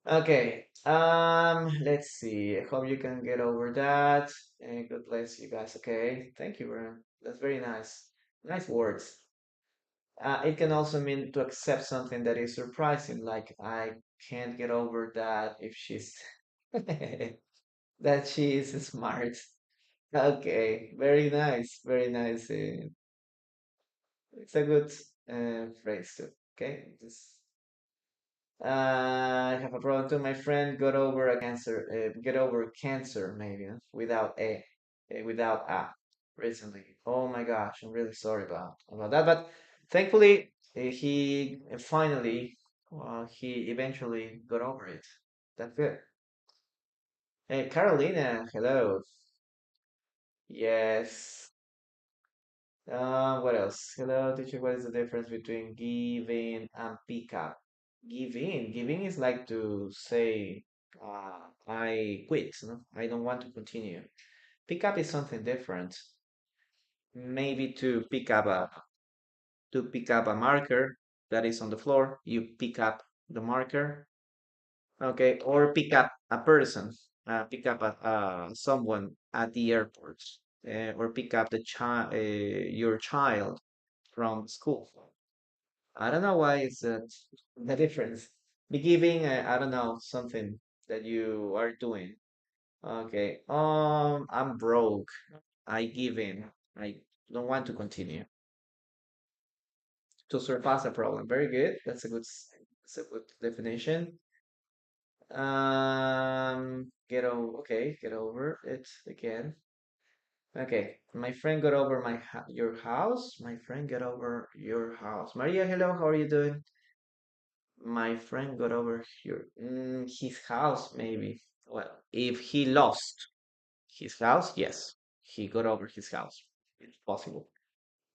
[SPEAKER 1] Okay. Let's see. I hope you can get over that. And God bless you guys. Okay. Thank you, bro. That's very nice. Nice words. It can also mean to accept something that is surprising, like I can't get over that if she's that she is smart. Okay, very nice, very nice. It's a good phrase too. Okay, I have a problem too. My friend got over a cancer, get over cancer maybe without without a recently. Oh my gosh, I'm really sorry about that. But thankfully, he finally, he eventually got over it. That's good. Hey, Carolina, hello. Yes. What else? Hello, teacher. What is the difference between giving and pick up? Giving is like to say, I quit. No? I don't want to continue. Pick up is something different. Maybe to pick up a marker that is on the floor, you pick up the marker, okay, or pick up a person, pick up someone at the airport, or pick up your child from school. I don't know why it's the difference. Be giving, I don't know, something that you are doing. Okay. I'm broke. I give in. I don't want to continue to surpass a problem. Very good. That's a good definition. Okay, get over it again. Okay, my friend got over your house. My friend got over your house. Maria, hello. How are you doing? My friend got over his house, maybe. Well, if he lost his house, yes, he got over his house. It's possible.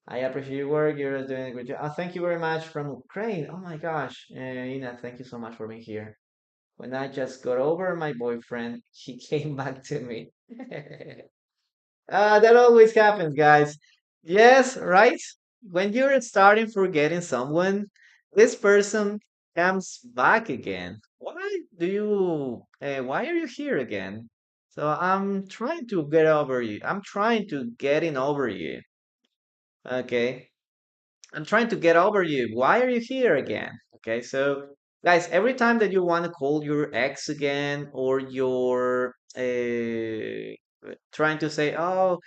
[SPEAKER 1] I appreciate your work. You're doing a good job. Thank you very much from Ukraine. Oh my gosh. Ina, thank you so much for being here. When I just got over my boyfriend, he came back to me. That always happens, guys. Yes, right? When you're starting forgetting someone, this person comes back again. Why are you here again? So I'm trying to get over you. I'm trying to getting over you. Okay. I'm trying to get over you. Why are you here again? Okay, so guys, every time that you want to call your ex again, or you're trying to say, "Oh,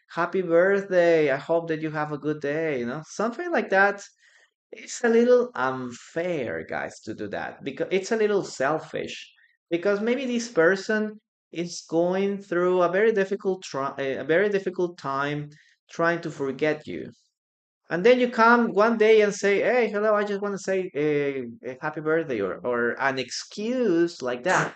[SPEAKER 1] happy birthday! I hope that you have a good day," something like that. It's a little unfair, guys, to do that because it's a little selfish. Because maybe this person is going through a very difficult time trying to forget you, and then you come one day and say, "Hey, hello, I just want to say a happy birthday," or an excuse like that.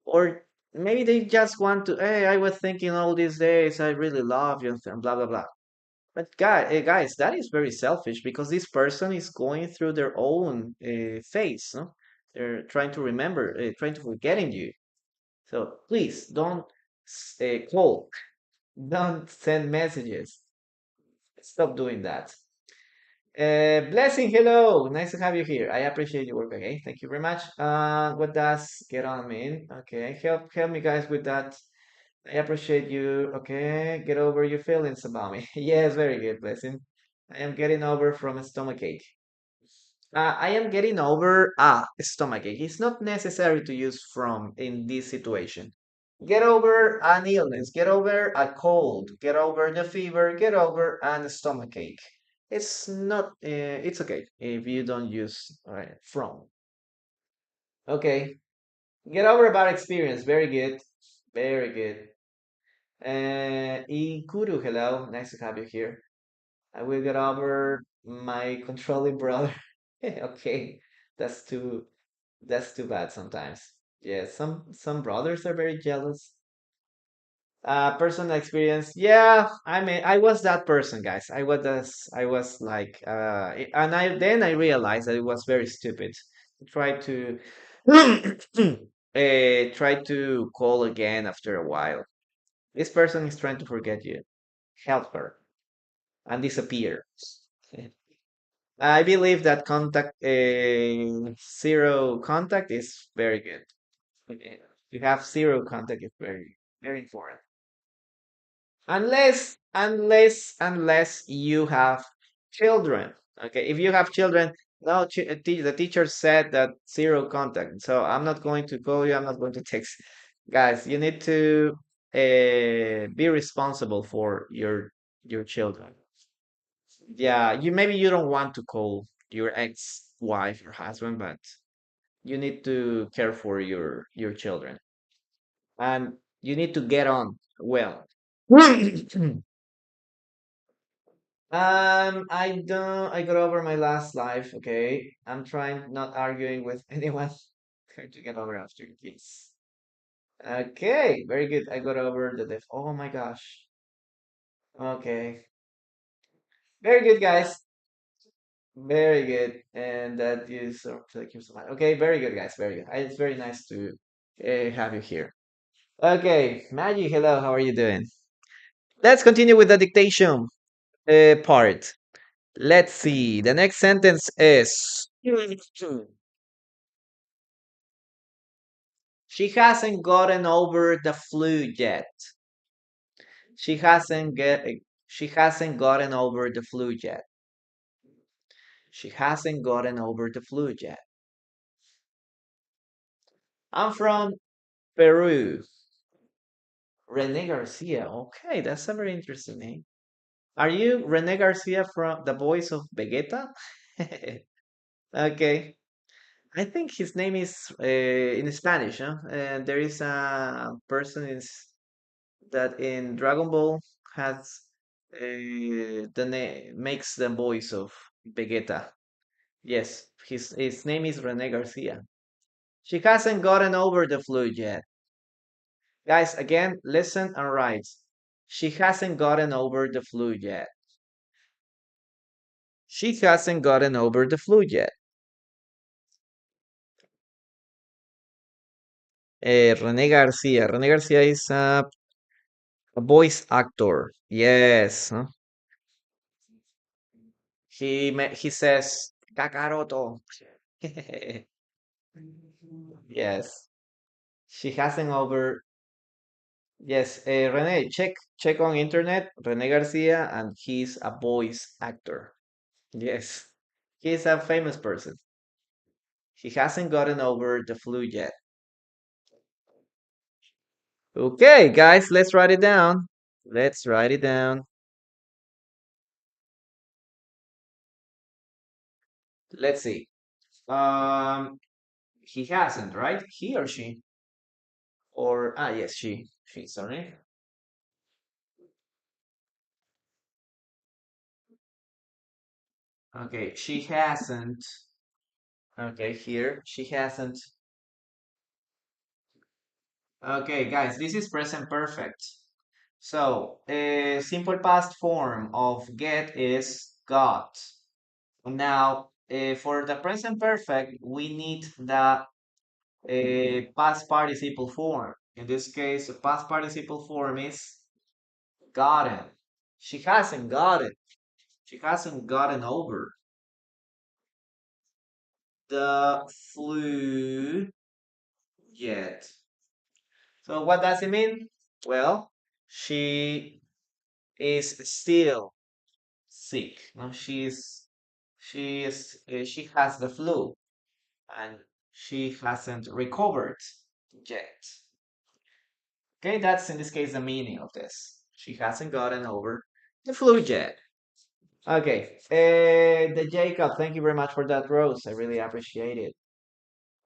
[SPEAKER 1] Or maybe they just want to, "Hey, I was thinking all these days, I really love you," and blah, blah, blah. But guys, that is very selfish because this person is going through their own phase. No? They're trying to remember, trying to forgetting you. So please don't call, don't send messages. Stop doing that. Blessing, hello. Nice to have you here. I appreciate your work. Okay, thank you very much. What does get on mean? Okay, help me guys with that. I appreciate you. Okay, get over your feelings about me. Yes, very good, Blessing. I am getting over from a stomachache. I am getting over a stomachache. It's not necessary to use from in this situation. Get over an illness, get over a cold, get over the fever, get over an stomachache. It's not, it's okay if you don't use from. Okay, get over a bad experience. Very good, very good. Ikuru, hello, nice to have you here. I will get over my controlling brother. Okay, that's too that's too bad sometimes. Yeah, some brothers are very jealous. Personal experience. Yeah, I mean, I was that person, guys. I was like, and I realized that it was very stupid. Try to, try to call again after a while. This person is trying to forget you. Help her and disappear. I believe that contact, zero contact is very good. Okay. You have zero contact is very important. Unless you have children. Okay, if you have children, no, the teacher said that zero contact. So I'm not going to call you. I'm not going to text. Guys, you need to be responsible for your children. Yeah, you maybe you don't want to call your ex-wife or husband, but you need to care for your children, and you need to get on well. I don't. I got over my last life. Okay, I'm trying not arguing with anyone. Trying to get over after kids. Okay, very good. I got over the death. Oh my gosh. Okay, very good, guys. Very good. And that is thank you so much. Okay, very good, guys. Very good. It's very nice to have you here. Okay, Maggie. Hello. How are you doing? Let's continue with the dictation part. Let's see. The next sentence is. She hasn't gotten over the flu yet. She hasn't get she hasn't gotten over the flu yet. She hasn't gotten over the flu yet. I'm from Peru. Rene Garcia. Okay, that's a very interesting name. Are you Rene Garcia from the voice of Vegeta? Okay. I think his name is in Spanish, huh? And there is a person that in Dragon Ball has the name makes the voice of Vegeta. Yes, his name is Rene Garcia. She hasn't gotten over the flu yet. Guys, again, listen and write. She hasn't gotten over the flu yet. She hasn't gotten over the flu yet. Rene Garcia. Rene Garcia is a voice actor. Yes. Huh? He says Kakaroto. Yes. She hasn't over. Yes, Rene, check on internet, Rene Garcia, and he's a voice actor. Yes, he's a famous person. He hasn't gotten over the flu yet. Okay, guys, let's write it down. Let's write it down. Let's see. Um, he hasn't, right? He or she? Or yes, she. She. Sorry. Okay, she hasn't. Okay, here she hasn't. Okay, guys, this is present perfect. So, simple past form of get is got. Now, for the present perfect, we need the past participle form. In this case, the past participle form is gotten. She hasn't got it. She hasn't gotten over the flu yet. So, what does it mean? Well, she is still sick. No, she has the flu and she hasn't recovered yet. Okay, that's in this case the meaning of this. She hasn't gotten over the flu yet. Okay, the Jacob, thank you very much for that rose. I really appreciate it.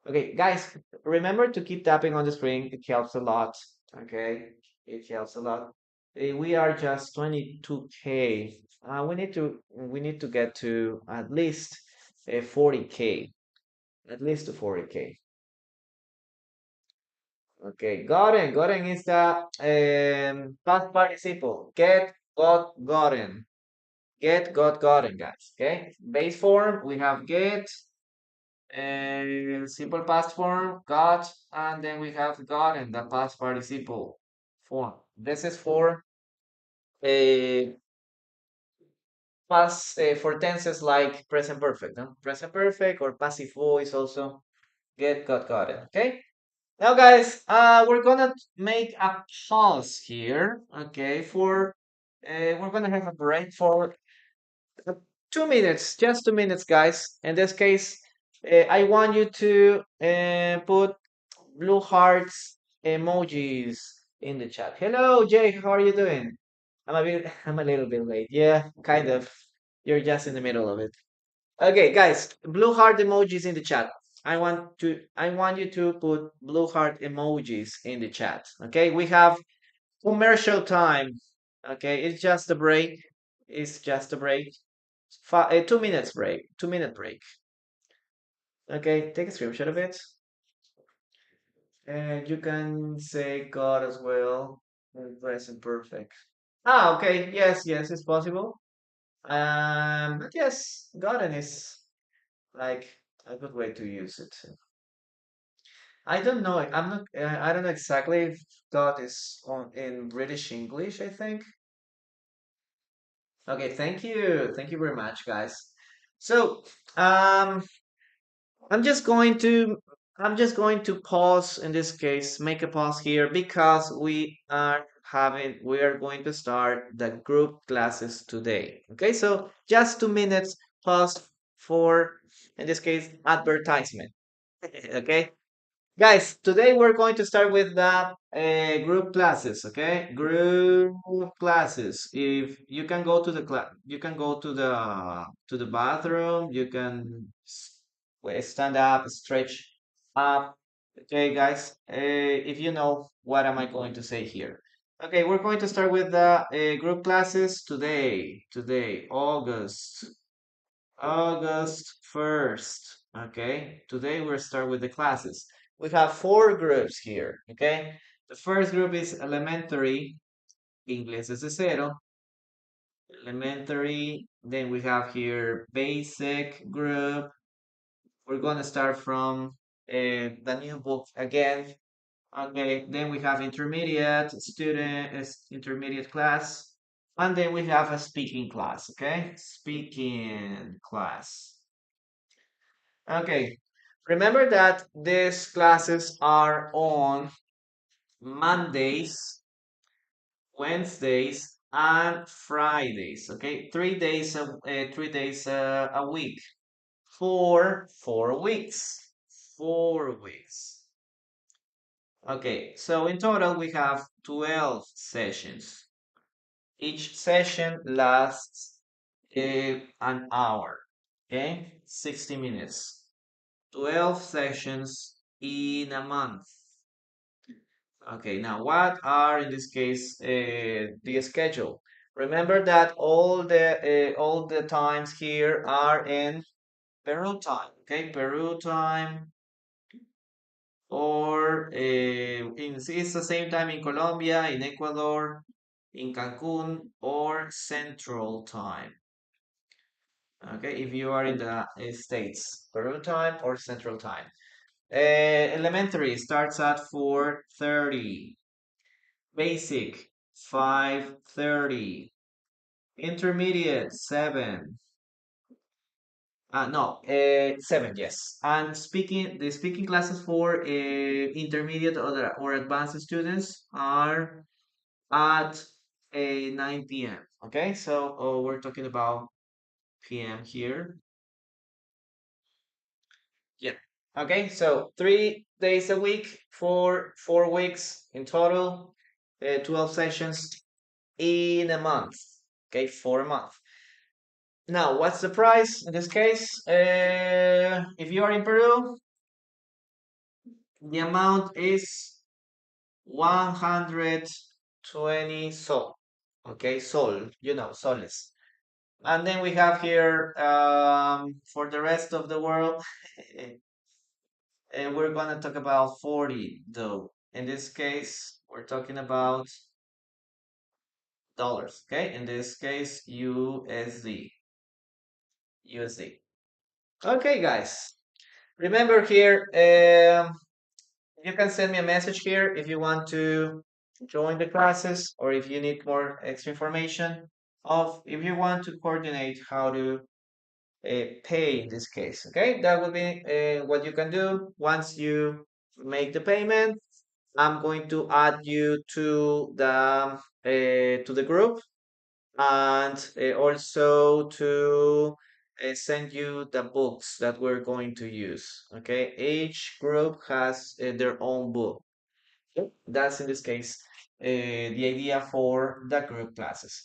[SPEAKER 1] Okay, guys, remember to keep tapping on the screen. It helps a lot. Okay, it helps a lot. We are just 22K. We need to get to at least 40K. At least to 40K. Okay, gotten. Gotten is the past participle. Get, got, gotten. Get, got, gotten, guys. Okay, base form we have get, simple past form, got, and then we have gotten, the past participle form. This is for a past for tenses like present perfect, no? Present perfect or passive voice also. Got it. Okay. Now, guys, we're gonna make a pause here. Okay, we're gonna have a break for uh, 2 minutes, just 2 minutes, guys. In this case, I want you to put blue hearts emojis in the chat. Hello, Jay. How are you doing? I'm a little bit late. Yeah, kind of. You're just in the middle of it. Okay, guys, blue heart emojis in the chat. I want you to put blue heart emojis in the chat. Okay, we have commercial time. Okay, it's just a break. It's just a break. 2 minutes break. 2 minute break. Okay, take a screenshot of it. And you can say God as well. And present perfect. Ah, okay. Yes, it's possible. But yes, gotten is like a good way to use it. I don't know. I'm not. I don't know exactly if God is on in British English. I think. Okay. Thank you. Thank you very much, guys. So, um, I'm just going to. I'm just going to pause in this case. Make a pause here because we are going to start the group classes today. Okay. So just 2 minutes pause for, in this case, advertisement. Okay. Guys, today we're going to start with the group classes, okay? Group classes. If you can go to the you can go to the bathroom. You can stand up, stretch up. Okay, guys. If you know what am I going to say here? Okay, we're going to start with the group classes today. Today, August 1st. Okay, today we'll start with the classes. We have four groups here. Okay, the first group is elementary, Inglés desde cero, elementary. Then we have here basic group. We're going to start from the new book again. Okay, then we have intermediate student, intermediate class. And then we have a speaking class. Okay, speaking class. Okay, remember that these classes are on Mondays, Wednesdays, and Fridays. Okay, 3 days, 3 days a week for 4 weeks. 4 weeks. Okay, so in total we have 12 sessions. Each session lasts an hour. Okay, 60 minutes. 12 sessions in a month. Okay, now what are in this case the schedule? Remember that all the times here are in Peru time. Okay, Peru time, or it's the same time in Colombia, in Ecuador, in Cancun, or Central time. Okay, if you are in the States, Peru time or Central time. Elementary starts at 4:30. Basic 5:30. Intermediate 7. No, 7, yes. And the speaking classes for intermediate or advanced students are at 9 p.m. Okay, so we're talking about p.m. here. Yeah. Okay, so 3 days a week for 4 weeks in total, 12 sessions in a month. Okay, for a month. Now, what's the price in this case? If you are in Peru, the amount is 120 sol. Okay, sol, soles. And then we have here for the rest of the world, we're gonna talk about 40 though. In this case, we're talking about dollars. Okay, in this case, USD. Okay, guys. Remember here, you can send me a message here if you want to join the classes or if you need more extra information. of if you want to coordinate how to pay in this case. Okay, that would be what you can do once you make the payment. I'm going to add you to the group and also to send you the books that we're going to use. Okay, each group has their own book. Yep. That's in this case the idea for the group classes.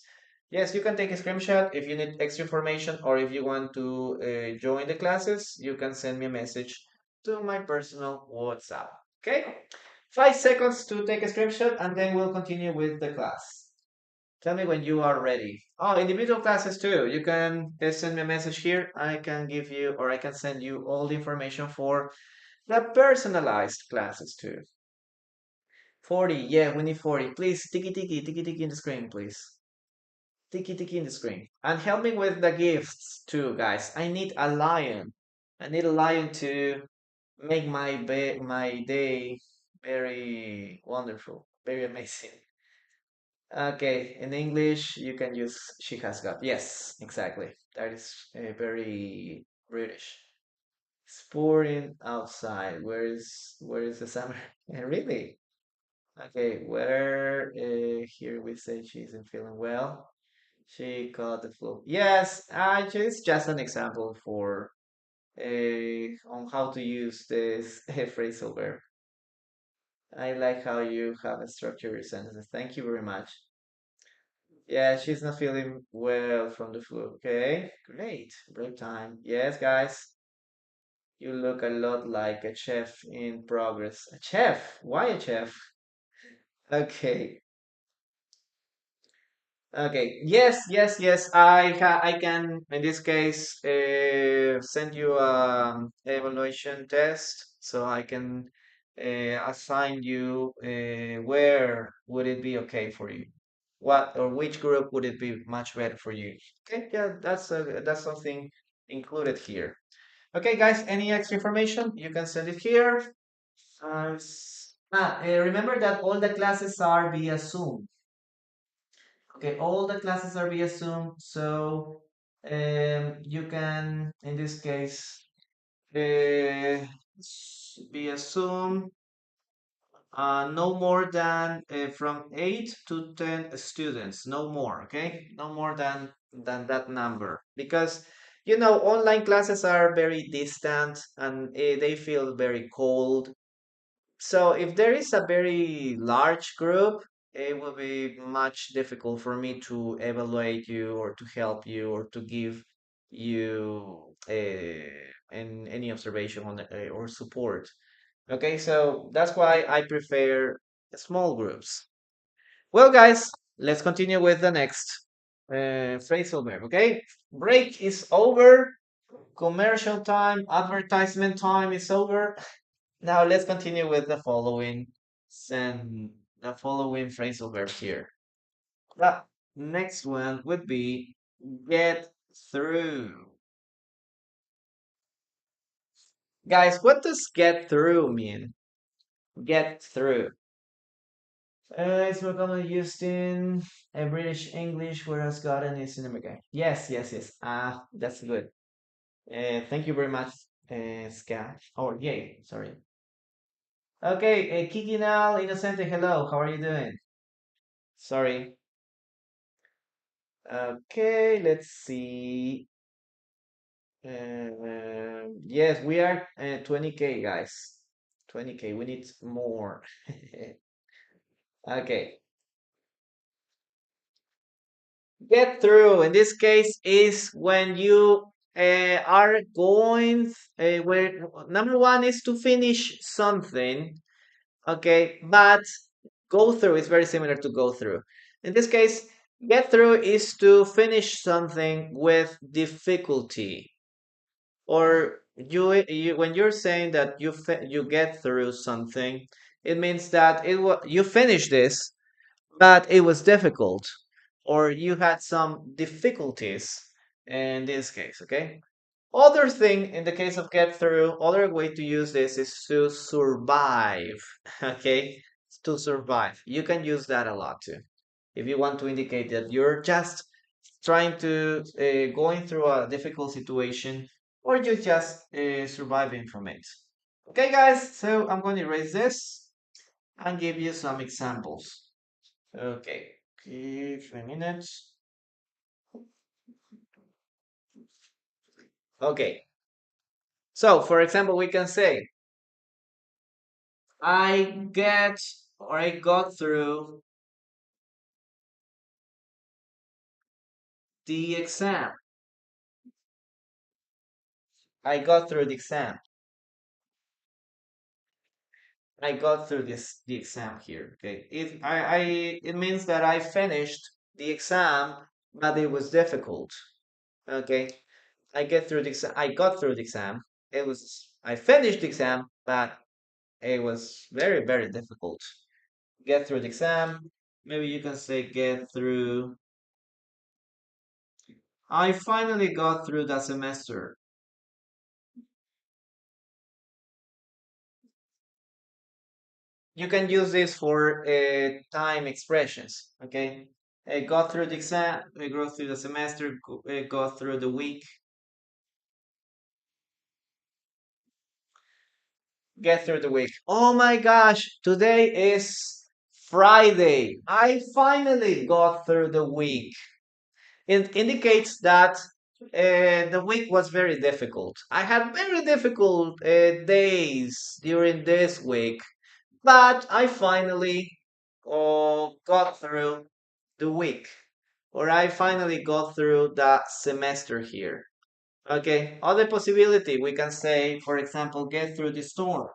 [SPEAKER 1] Yes, you can take a screenshot if you need extra information or if you want to join the classes, you can send me a message to my personal WhatsApp. Okay? 5 seconds to take a screenshot and then we'll continue with the class. Tell me when you are ready. Oh, individual classes too. You can send me a message here. I can give you or I can send you all the information for the personalized classes too. 40, yeah, we need 40. Please, tiki tiki in the screen, please. Tiki tiki in the screen. And help me with the gifts too, guys. I need a lion. I need a lion to make my day very wonderful, very amazing. Okay, in English, you can use she has got. Yes, exactly. That is very British. Sporting outside. Where is the summer? Really? Okay, weather. Here we say she isn't feeling well. She caught the flu. Yes, it's just an example for on how to use this phrasal verb. I like how you have a structure your sentences. Thank you very much. Yeah, she's not feeling well from the flu. Okay, great. Break time. Yes, guys, you look a lot like a chef in progress. A chef? Why a chef? Okay. Okay. Yes, yes, yes. I can in this case send you evaluation test so I can assign you where would it be okay for you? What or which group would it be much better for you? Okay, yeah, that's something included here. Okay, guys, any extra information? You can send it here. Remember that all the classes are via Zoom. Okay, all the classes are via Zoom, so you can, in this case, via Zoom, no more than from 8 to 10 students, no more, okay? No more than that number, because online classes are very distant and they feel very cold. So if there is a very large group, it will be much difficult for me to evaluate you or to help you or to give you any observation on or support. Okay, so that's why I prefer small groups. Well, guys, let's continue with the next phrasal verb. Okay, break is over. Commercial time, advertisement time is over. Now let's continue with the following phrasal verb here. The next one would be get through. Guys, what does get through mean? Get through. It's more commonly used in British English, whereas gotten is in American. Yes, yes, yes. That's good. Thank you very much, Ska. Oh, yay, sorry. Okay, Kiki now, Innocente, hello, how are you doing? Sorry. Okay, let's see. Yes, we are 20K, guys. 20K, we need more. Okay, get through. In this case, is when you are going, where number one is to finish something, okay, but go through is very similar to go through. In this case, get through is to finish something with difficulty. Or you when you're saying that you get through something, it means that you finished this, but it was difficult, or you had some difficulties in this case. Okay. Other thing in the case of get through, other way to use this is to survive. Okay, to survive. You can use that a lot too. If you want to indicate that you're just trying to going through a difficult situation, or you just surviving from it. Okay, guys, so I'm going to erase this and give you some examples. Okay, give 3 minutes. Okay, so for example, we can say, I get or I got through the exam. I got through the exam. I got through the exam here. Okay. It means that I finished the exam, but it was difficult. Okay. I got through the exam. I finished the exam, but it was very, very difficult. Get through the exam. Maybe you can say get through. I finally got through the semester. You can use this for time expressions. Okay. Got through the exam, go through the semester, go through the week, get through the week. Oh my gosh, today is Friday. I finally got through the week. It indicates that the week was very difficult. I had very difficult days during this week, but I finally got through the week, or I finally got through the semester here. Okay, other possibility we can say, for example, get through the storm.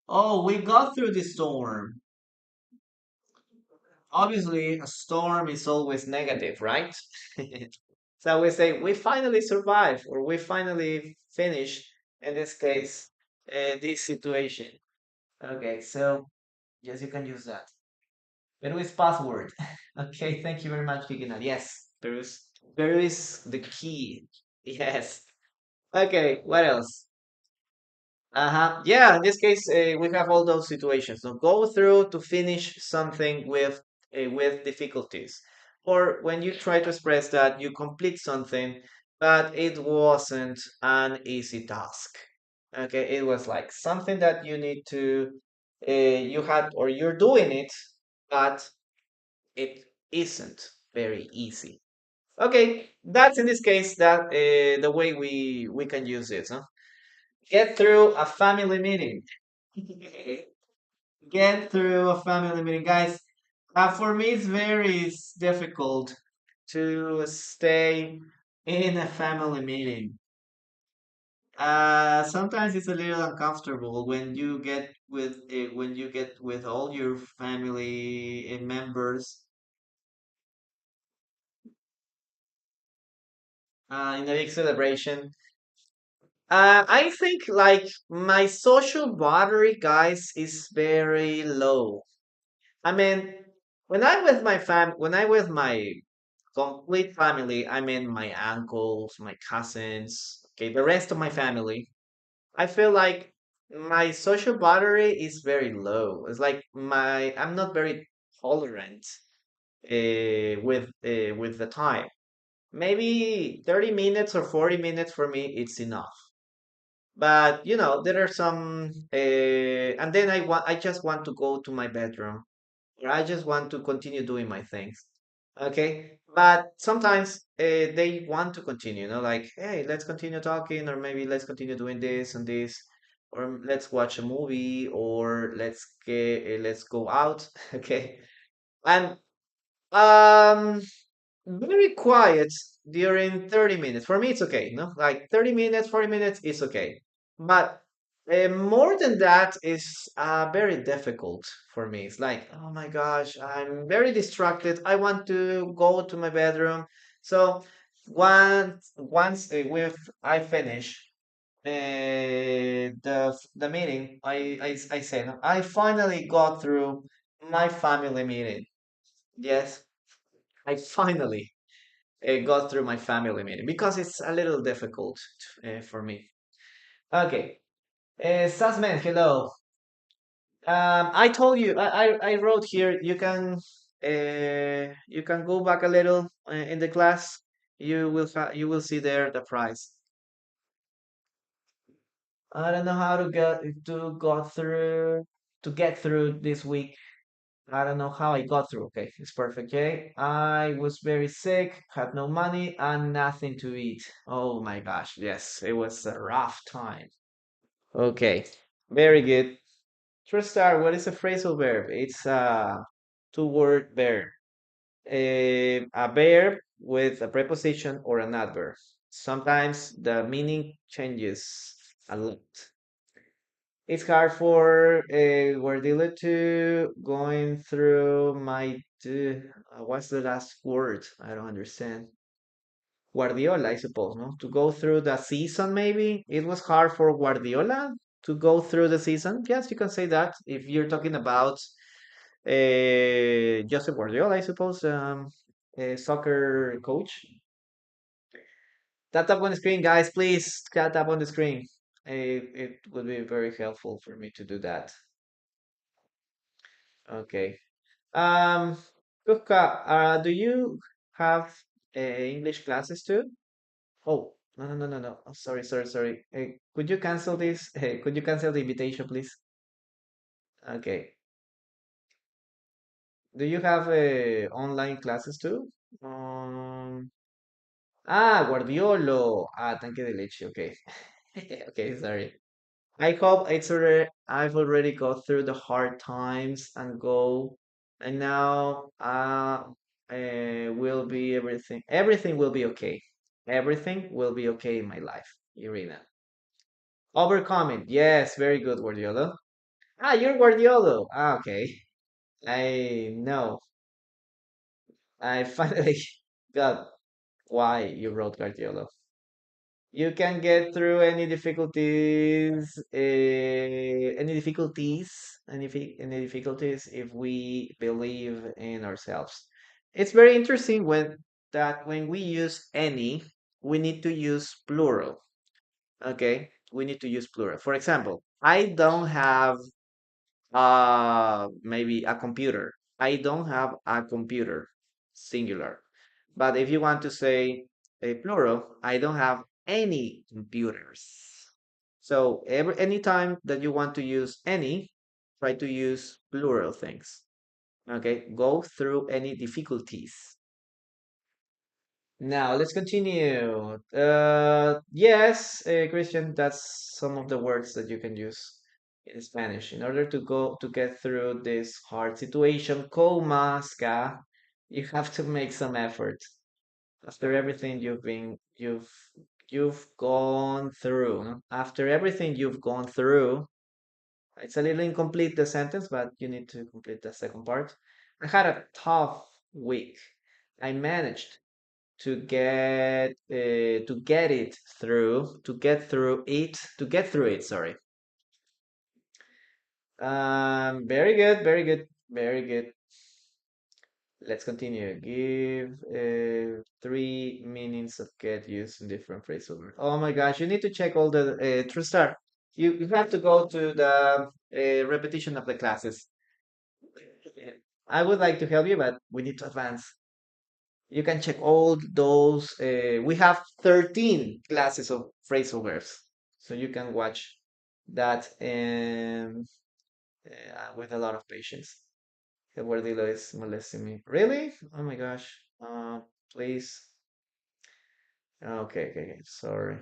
[SPEAKER 1] Oh, we got through the storm. Obviously, a storm is always negative, right? So we say we finally survived, or we finally finished, in this case, this situation. Okay, so yes, you can use that. Peru is password. Okay, thank you very much, Kikina. Yes, Peru is the key. Yes. Okay, what else? Uh-huh. Yeah, in this case, we have all those situations. So go through to finish something with difficulties. Or when you try to express that you complete something, but it wasn't an easy task. Okay, it was like something that you need to, you had, or you're doing it, but it isn't very easy. Okay, that's in this case that the way we can use it. Huh? Get through a family meeting. Get through a family meeting, guys. For me, it's difficult to stay in a family meeting. Sometimes it's a little uncomfortable when you get with all your family members in a big celebration. I think like my social battery, guys, is very low. I mean, when I with my complete family, I mean my uncles, my cousins, okay, the rest of my family, I feel like my social battery is very low. It's like I'm not very tolerant with the time. Maybe 30 minutes or 40 minutes for me, it's enough. But you know, there are some, and then I just want to go to my bedroom, or I just want to continue doing my things. Okay, but sometimes they want to continue. You know, like, hey, let's continue talking, or maybe let's continue doing this and this, or let's watch a movie, or let's go out. Okay, and um very quiet during 30 minutes. For me, it's okay. No, like 30 minutes, 40 minutes is okay. But more than that is very difficult for me. It's like, oh my gosh, I'm very distracted. I want to go to my bedroom. So once with I finish the meeting, I say, no, I finally got through my family meeting. Yes, I finally got through my family meeting because it's a little difficult for me. Okay, Sasman, hello. I told you, I wrote here. You can go back a little in the class. You will see there the price. I don't know how to get through this week. I don't know how I got through. Okay, it's perfect. Okay, I was very sick, had no money, and nothing to eat. Oh my gosh, yes, it was a rough time. Okay, very good. Tristar, what is a phrasal verb? It's a two-word verb. A verb with a preposition or an adverb. Sometimes the meaning changes a lot. It's hard for Guardiola to going through what's the last word? I don't understand. Guardiola, I suppose, no? To go through the season, maybe it was hard for Guardiola to go through the season. Yes, you can say that if you're talking about Joseph Guardiola, I suppose, a soccer coach. Tap tap on the screen, guys, please. Tap tap on the screen. It would be very helpful for me to do that. Okay. Um, Kuka, do you have English classes too? Oh, no, no, no, no, no. Oh, sorry, sorry, sorry. Could you cancel this? Hey, could you cancel the invitation, please? Okay. Do you have online classes too? Guardiolo. Tanque de leche. Okay. Okay, sorry. I hope I've already got through the hard times and now will be everything will be okay. Everything will be okay in my life, Irina. Overcoming. Yes, very good, Guardiola. You're Guardiola. Okay. I know. I finally got why you wrote Guardiola. You can get through any difficulties if we believe in ourselves. It's very interesting when we use any, we need to use plural. Okay, we need to use plural. For example, I don't have maybe a computer. I don't have a computer, singular. But if you want to say a plural, I don't have any computers. So anytime that you want to use any, try to use plural things. Okay, go through any difficulties. Now let's continue. Yes, Christian, that's some of the words that you can use in Spanish in order to get through this hard situation. Coma, ska, you have to make some effort after everything you've gone through. No? After everything you've gone through, it's a little incomplete the sentence, but you need to complete the second part. I had a tough week. I managed to get through it. Sorry. Very good, very good, very good. Let's continue. Give three meanings of get used in different phrasal verbs. Oh my gosh, you need to check all the Tristar. You have to go to the repetition of the classes. I would like to help you, but we need to advance. You can check all those. We have 13 classes of phrasal verbs, so you can watch that with a lot of patience. Eduardilo is molesting me. Really? Oh my gosh. Please. Okay, okay, okay. Sorry.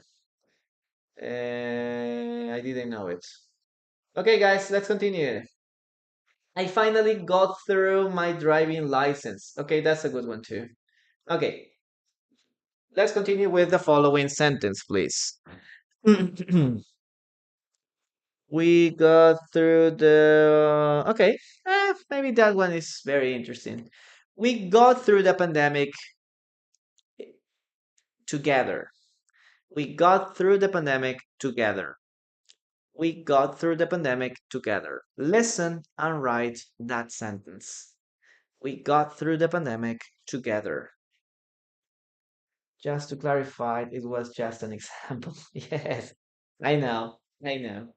[SPEAKER 1] I didn't know it. Okay, guys, let's continue. I finally got through my driving license. Okay, that's a good one too. Okay, let's continue with the following sentence, please. We got through okay, maybe that one is very interesting. We got through the pandemic together. We got through the pandemic together. We got through the pandemic together. Listen and write that sentence. We got through the pandemic together. Just to clarify, it was just an example. Yes, I know, I know.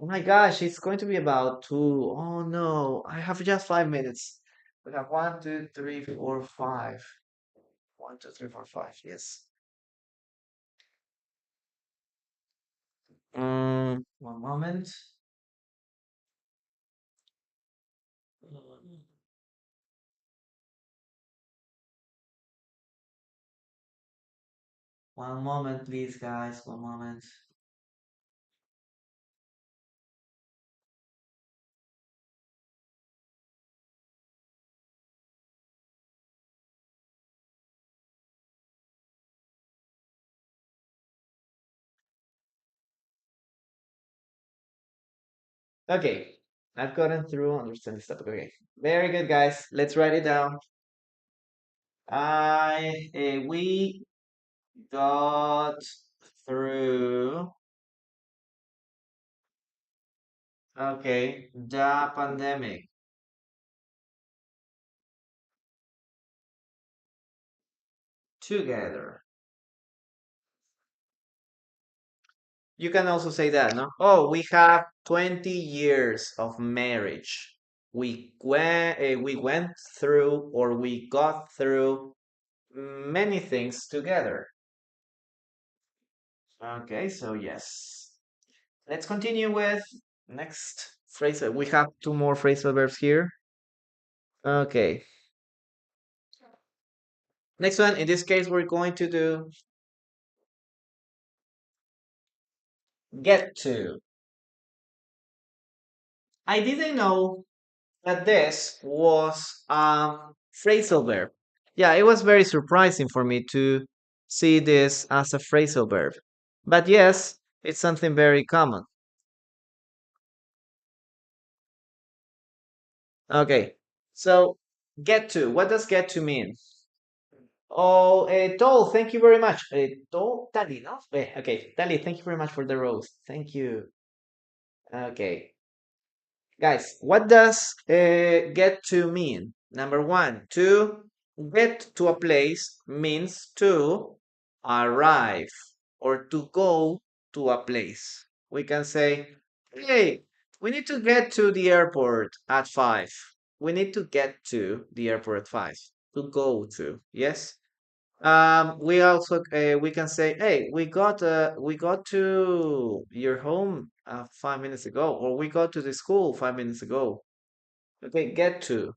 [SPEAKER 1] Oh my gosh, it's going to be about two. Oh no, I have just 5 minutes. We have one, two, three, four, five. One, two, three, four, five. Yes. One moment. One moment, please, guys. One moment. Okay, I've gotten through understand this topic. Okay, very good, guys. Let's write it down. We got through. Okay, the pandemic together. You can also say that, no? Oh, we have 20 years of marriage. We went through or we got through many things together. Okay, so yes. Let's continue with next phrase. We have two more phrasal verbs here. Okay. Next one, in this case, we're going to do get to. I didn't know that this was phrasal verb. Yeah, it was very surprising for me to see this as a phrasal verb. But yes, it's something very common. Okay, so get to. What does get to mean? Oh, Tol, thank you very much. Tol, Tali, no? Okay, Tali, thank you very much for the rose. Thank you. Okay. Guys, what does get to mean? Number one, to get to a place means to arrive or to go to a place. We can say, hey, we need to get to the airport at 5. We need to get to the airport at 5. To go to, yes? We also we can say, hey, we got to your home 5 minutes ago, or we got to the school 5 minutes ago. Okay, get to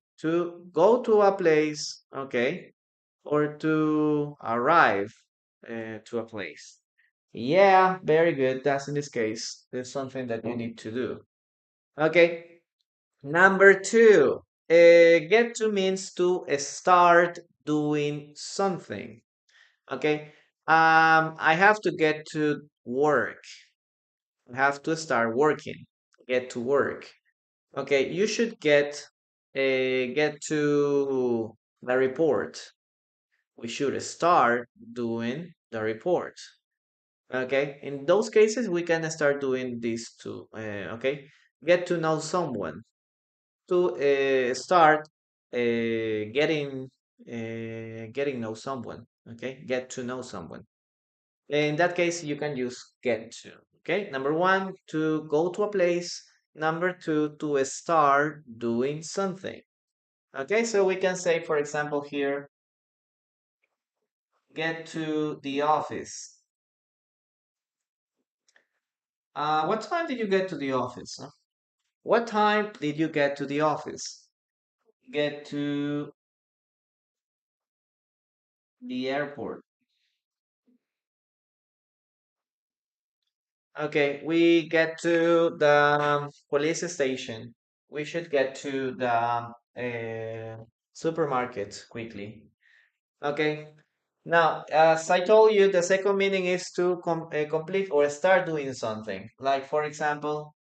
[SPEAKER 1] go to a place, okay, or to arrive to a place. Yeah, very good. That's in this case. There's something that you need to do. Okay, number two. Get to means to start doing something. Okay. I have to get to work. I have to start working. Get to work. Okay, you should get to the report. We should start doing the report. Okay, in those cases, we can start doing this too. Okay, get to know someone. To start getting know someone. Okay, get to know someone. In that case, you can use get to. Okay, number one, to go to a place. Number two, to start doing something. Okay, so we can say, for example, here, get to the office. What time did you get to the office? Huh? What time did you get to the office? Get to the airport. Okay, we get to the police station. We should get to the supermarket quickly. Okay. Now, as I told you, the second meaning is to complete or start doing something. Like, for example,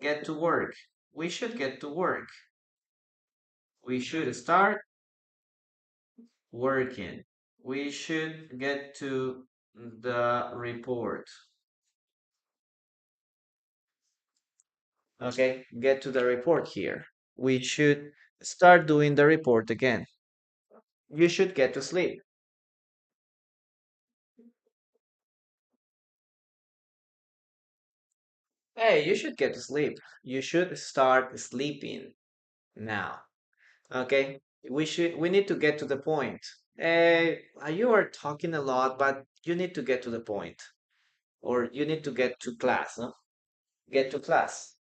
[SPEAKER 1] get to work. We should get to work. We should start working. We should get to the report. Okay, get to the report here. We should start doing the report again. You should get to sleep. Hey, you should get to sleep. You should start sleeping now. Okay? We need to get to the point. You are talking a lot, but you need to get to the point. Or you need to get to class, no? Get to class.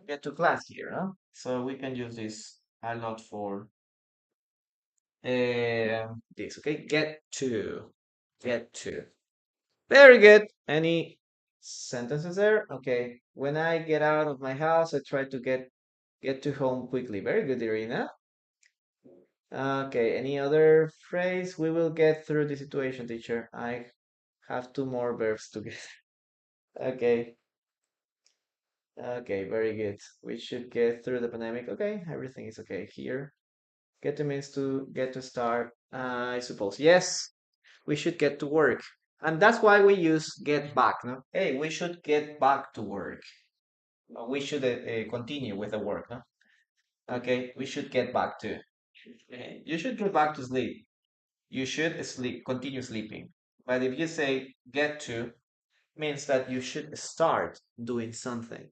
[SPEAKER 1] Get to class here, huh? So we can use this a lot for this, okay? Get to. Get to. Very good. Any sentences there? Okay. When I get out of my house, I try to get to home quickly. Very good, Irina. Okay. Any other phrase? We will get through the situation, teacher. I have two more verbs to get. Okay. Okay. Very good. We should get through the pandemic. Okay. Everything is okay here. Get to means to get to start. I suppose. Yes. We should get to work. And that's why we use get back, no? Hey, we should get back to work. We should continue with the work, no? Okay, we should get back to. You should get back to sleep. You should sleep, continue sleeping. But if you say get to, means that you should start doing something.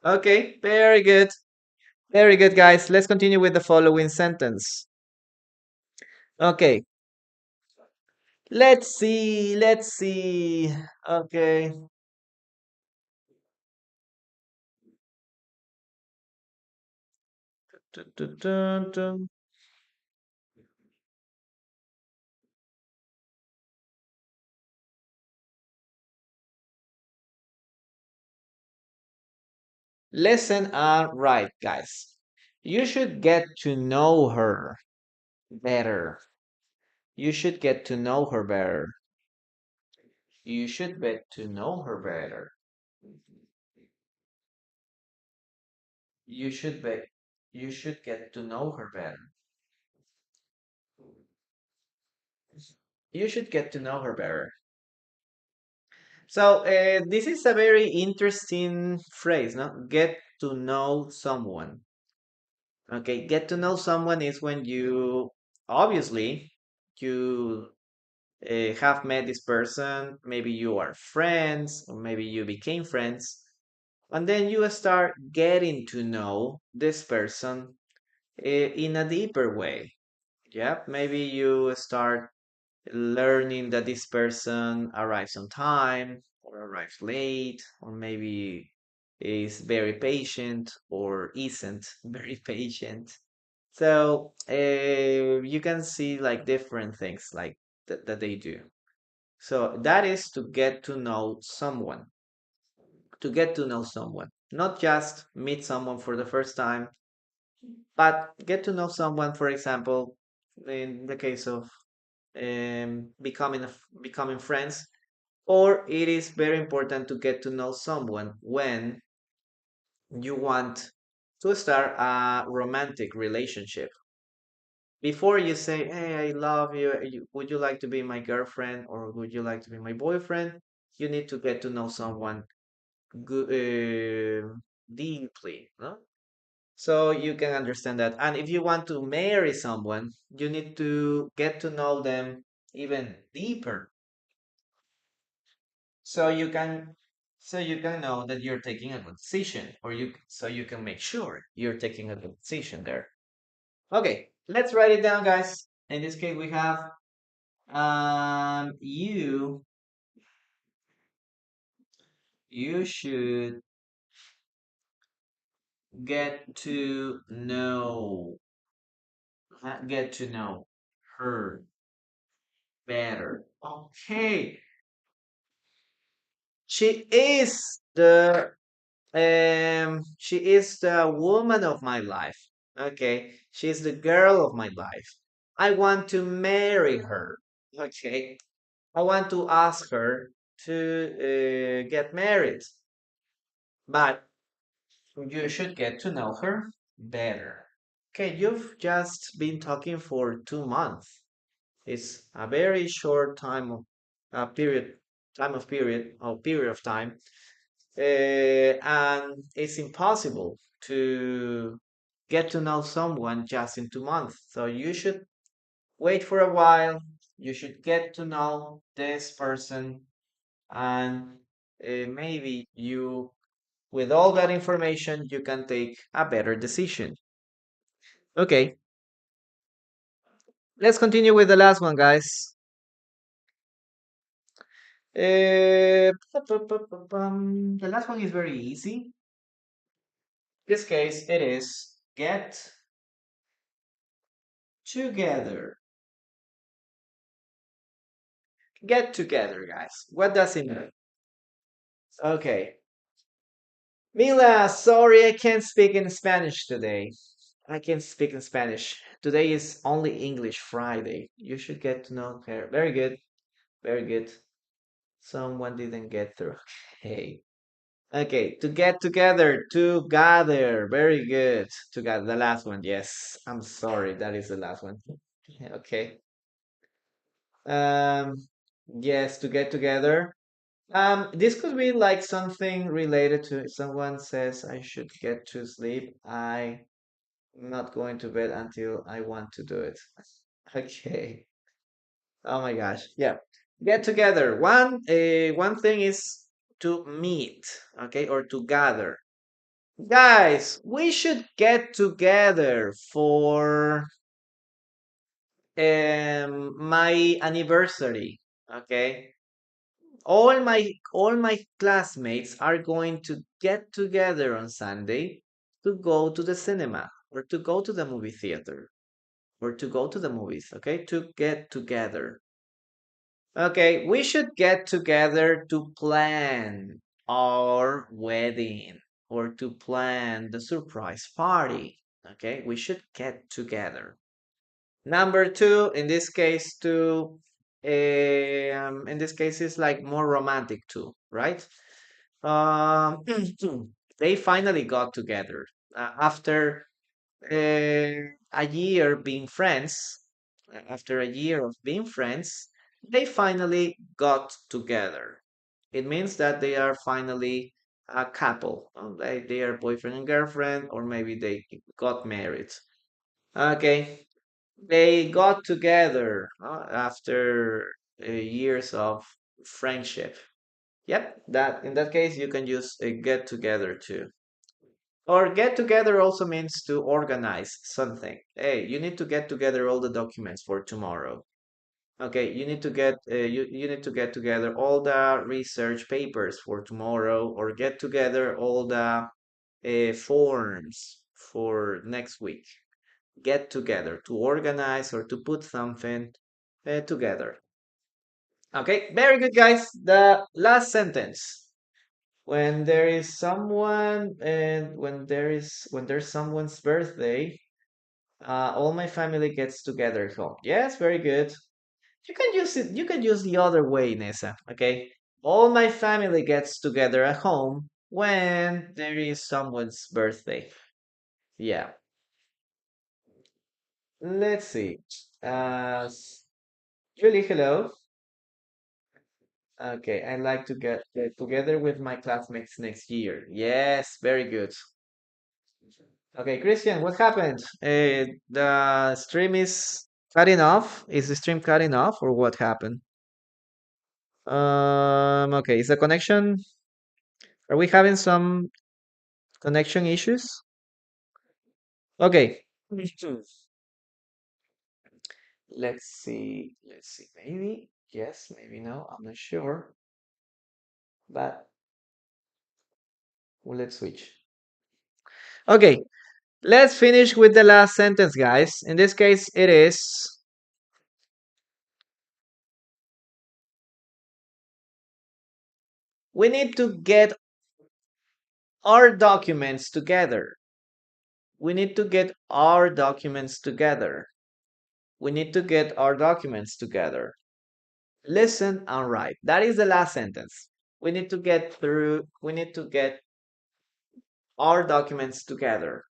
[SPEAKER 1] Okay, very good. Very good, guys. Let's continue with the following sentence. Okay, let's see. Let's see. Okay. Dun, dun, dun, dun. Listen and write, guys. You should get to know her better. You should get to know her better. You should get to know her better. You should be. You should get to know her better. You should get to know her better. So this is a very interesting phrase, no? Get to know someone. Okay, get to know someone is when you obviously you have met this person, maybe you are friends, or maybe you became friends, and then you start getting to know this person in a deeper way. Yeah, maybe you start learning that this person arrives on time or arrives late, or maybe is very patient or isn't very patient. So you can see like different things like that they do. So that is to get to know someone, to get to know someone, not just meet someone for the first time, but get to know someone, for example, in the case of becoming friends, or it is very important to get to know someone when you want to start a romantic relationship. Before you say, "Hey, I love you. Would you like to be my girlfriend or would you like to be my boyfriend?" You need to get to know someone deeply, no? So you can understand that. And if you want to marry someone, you need to get to know them even deeper. So you can so you can know that you're taking a good decision, or you can make sure you're taking a good decision there. Okay, let's write it down, guys. In this case, we have you should get to know get to know her better. Okay, she is the woman of my life. Okay, she's the girl of my life. I want to marry her. Okay, I want to ask her to get married, but you should get to know her better. Okay, you've just been talking for 2 months. It's a very short time of period, period of time, and it's impossible to get to know someone just in 2 months. So you should wait for a while. You should get to know this person, and maybe you, with all that information, you can take a better decision. Okay, let's continue with the last one, guys. The last one is very easy. In this case, it is get together. Get together, guys. What does it mean? Okay. Mila, sorry I can't speak in Spanish today. I can't speak in Spanish. Today is only English Friday. You should get to know her. Very good. Very good. Someone didn't get through. Okay. Okay, to get together, to gather. Very good. Together, the last one. Yes. I'm sorry. That is the last one. Okay. Um, yes, to get together. This could be like something related to someone says I should get to sleep. I'm not going to bed until I want to do it. Okay. Oh my gosh. Yeah. Get together. One thing is to meet, okay, or to gather. Guys, we should get together for my anniversary, okay? All my classmates are going to get together on Sunday to go to the cinema or to go to the movie theater or to go to the movies, okay? To get together. Okay, we should get together to plan our wedding or to plan the surprise party. Okay, we should get together. Number two, in this case, in this case, is like more romantic too, right? Um, they finally got together after a year being friends. After a year of being friends, they finally got together. It means that they are finally a couple. They are boyfriend and girlfriend, or maybe they got married. Okay, they got together after years of friendship. Yep, that in that case you can use a get together too. Or get together also means to organize something. Hey, you need to get together all the documents for tomorrow. Okay, you need to get together all the research papers for tomorrow, or get together all the forms for next week. Get together to organize or to put something together. Okay, very good, guys. The last sentence. When there is someone and when there's someone's birthday, all my family gets together at home. Yes, very good. You can use it. You can use the other way, Nessa. Okay. All my family gets together at home when there is someone's birthday. Yeah. Let's see. Julie, hello. Okay, I'd like to get together with my classmates next year. Yes, very good. Okay, Christian, what happened? The stream is cutting off. Is the stream cutting off, or what happened? Okay, is the connection? Are we having some connection issues? Okay. Let's see. Let's see. Maybe yes, maybe no. I'm not sure. But well, let's switch. Okay, let's finish with the last sentence, guys. In this case, it is we need to get our documents together. We need to get our documents together. We need to get our documents together. Listen and write. That is the last sentence. We need to get our documents together.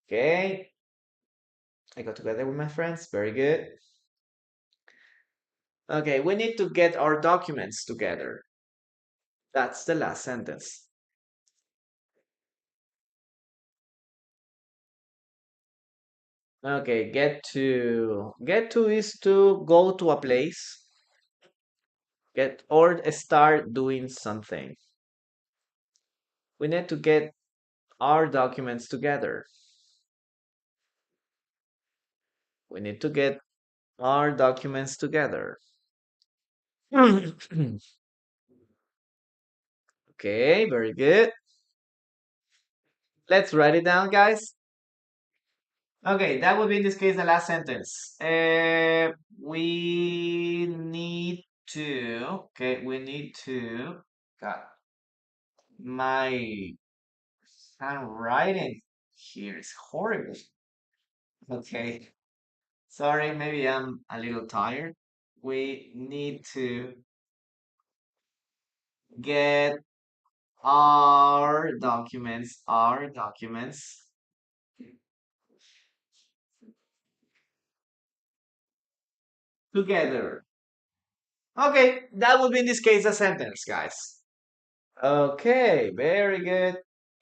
[SPEAKER 1] Okay. I got together with my friends. Very good. Okay, we need to get our documents together. That's the last sentence. Okay, get to. Get to is to go to a place. Get or start doing something. We need to get our documents together. We need to get our documents together. Okay, very good. Let's write it down, guys. Okay, that would be in this case the last sentence. We need to. Okay, we need to. God, my handwriting here is horrible. Okay, sorry, maybe I'm a little tired. We need to get our documents together. Okay, that would be in this case a sentence, guys. Okay, very good.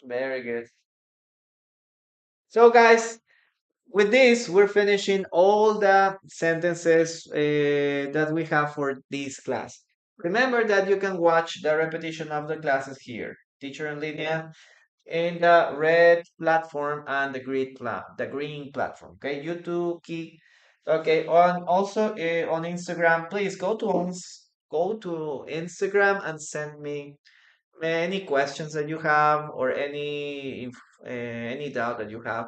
[SPEAKER 1] Very good. So, guys, with this, we're finishing all the sentences that we have for this class. Remember that you can watch the repetition of the classes here, Teacher in Linea, in the red platform and the green platform. Okay, YouTube key. Okay, on also on Instagram, please go to Instagram and send me any questions that you have or any doubt that you have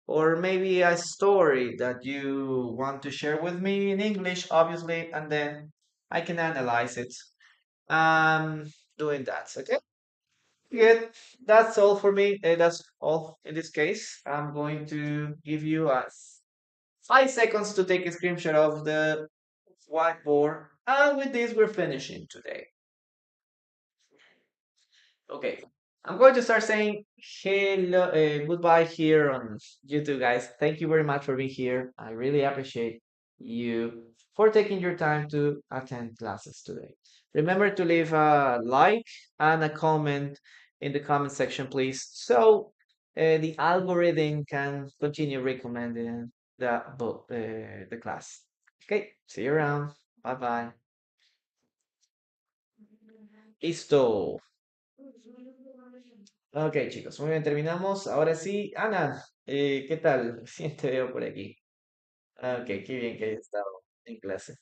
[SPEAKER 1] or maybe a story that you want to share with me in English, obviously, and then I can analyze it. Doing that. Okay. Good. That's all for me. That's all in this case. I'm going to give you 5 seconds to take a screenshot of the whiteboard. And with this, we're finishing today. Okay. I'm going to start saying hello, goodbye here on YouTube, guys. Thank you very much for being here. I really appreciate you for taking your time to attend classes today. Remember to leave a like and a comment in the comment section, please, so the algorithm can continue recommending the class. Okay, see you around. Bye bye. Listo. Ok, chicos, muy bien, terminamos. Ahora sí, Ana, ¿qué tal? Sí, te veo por aquí. Ok, qué bien que hayas estado en clase.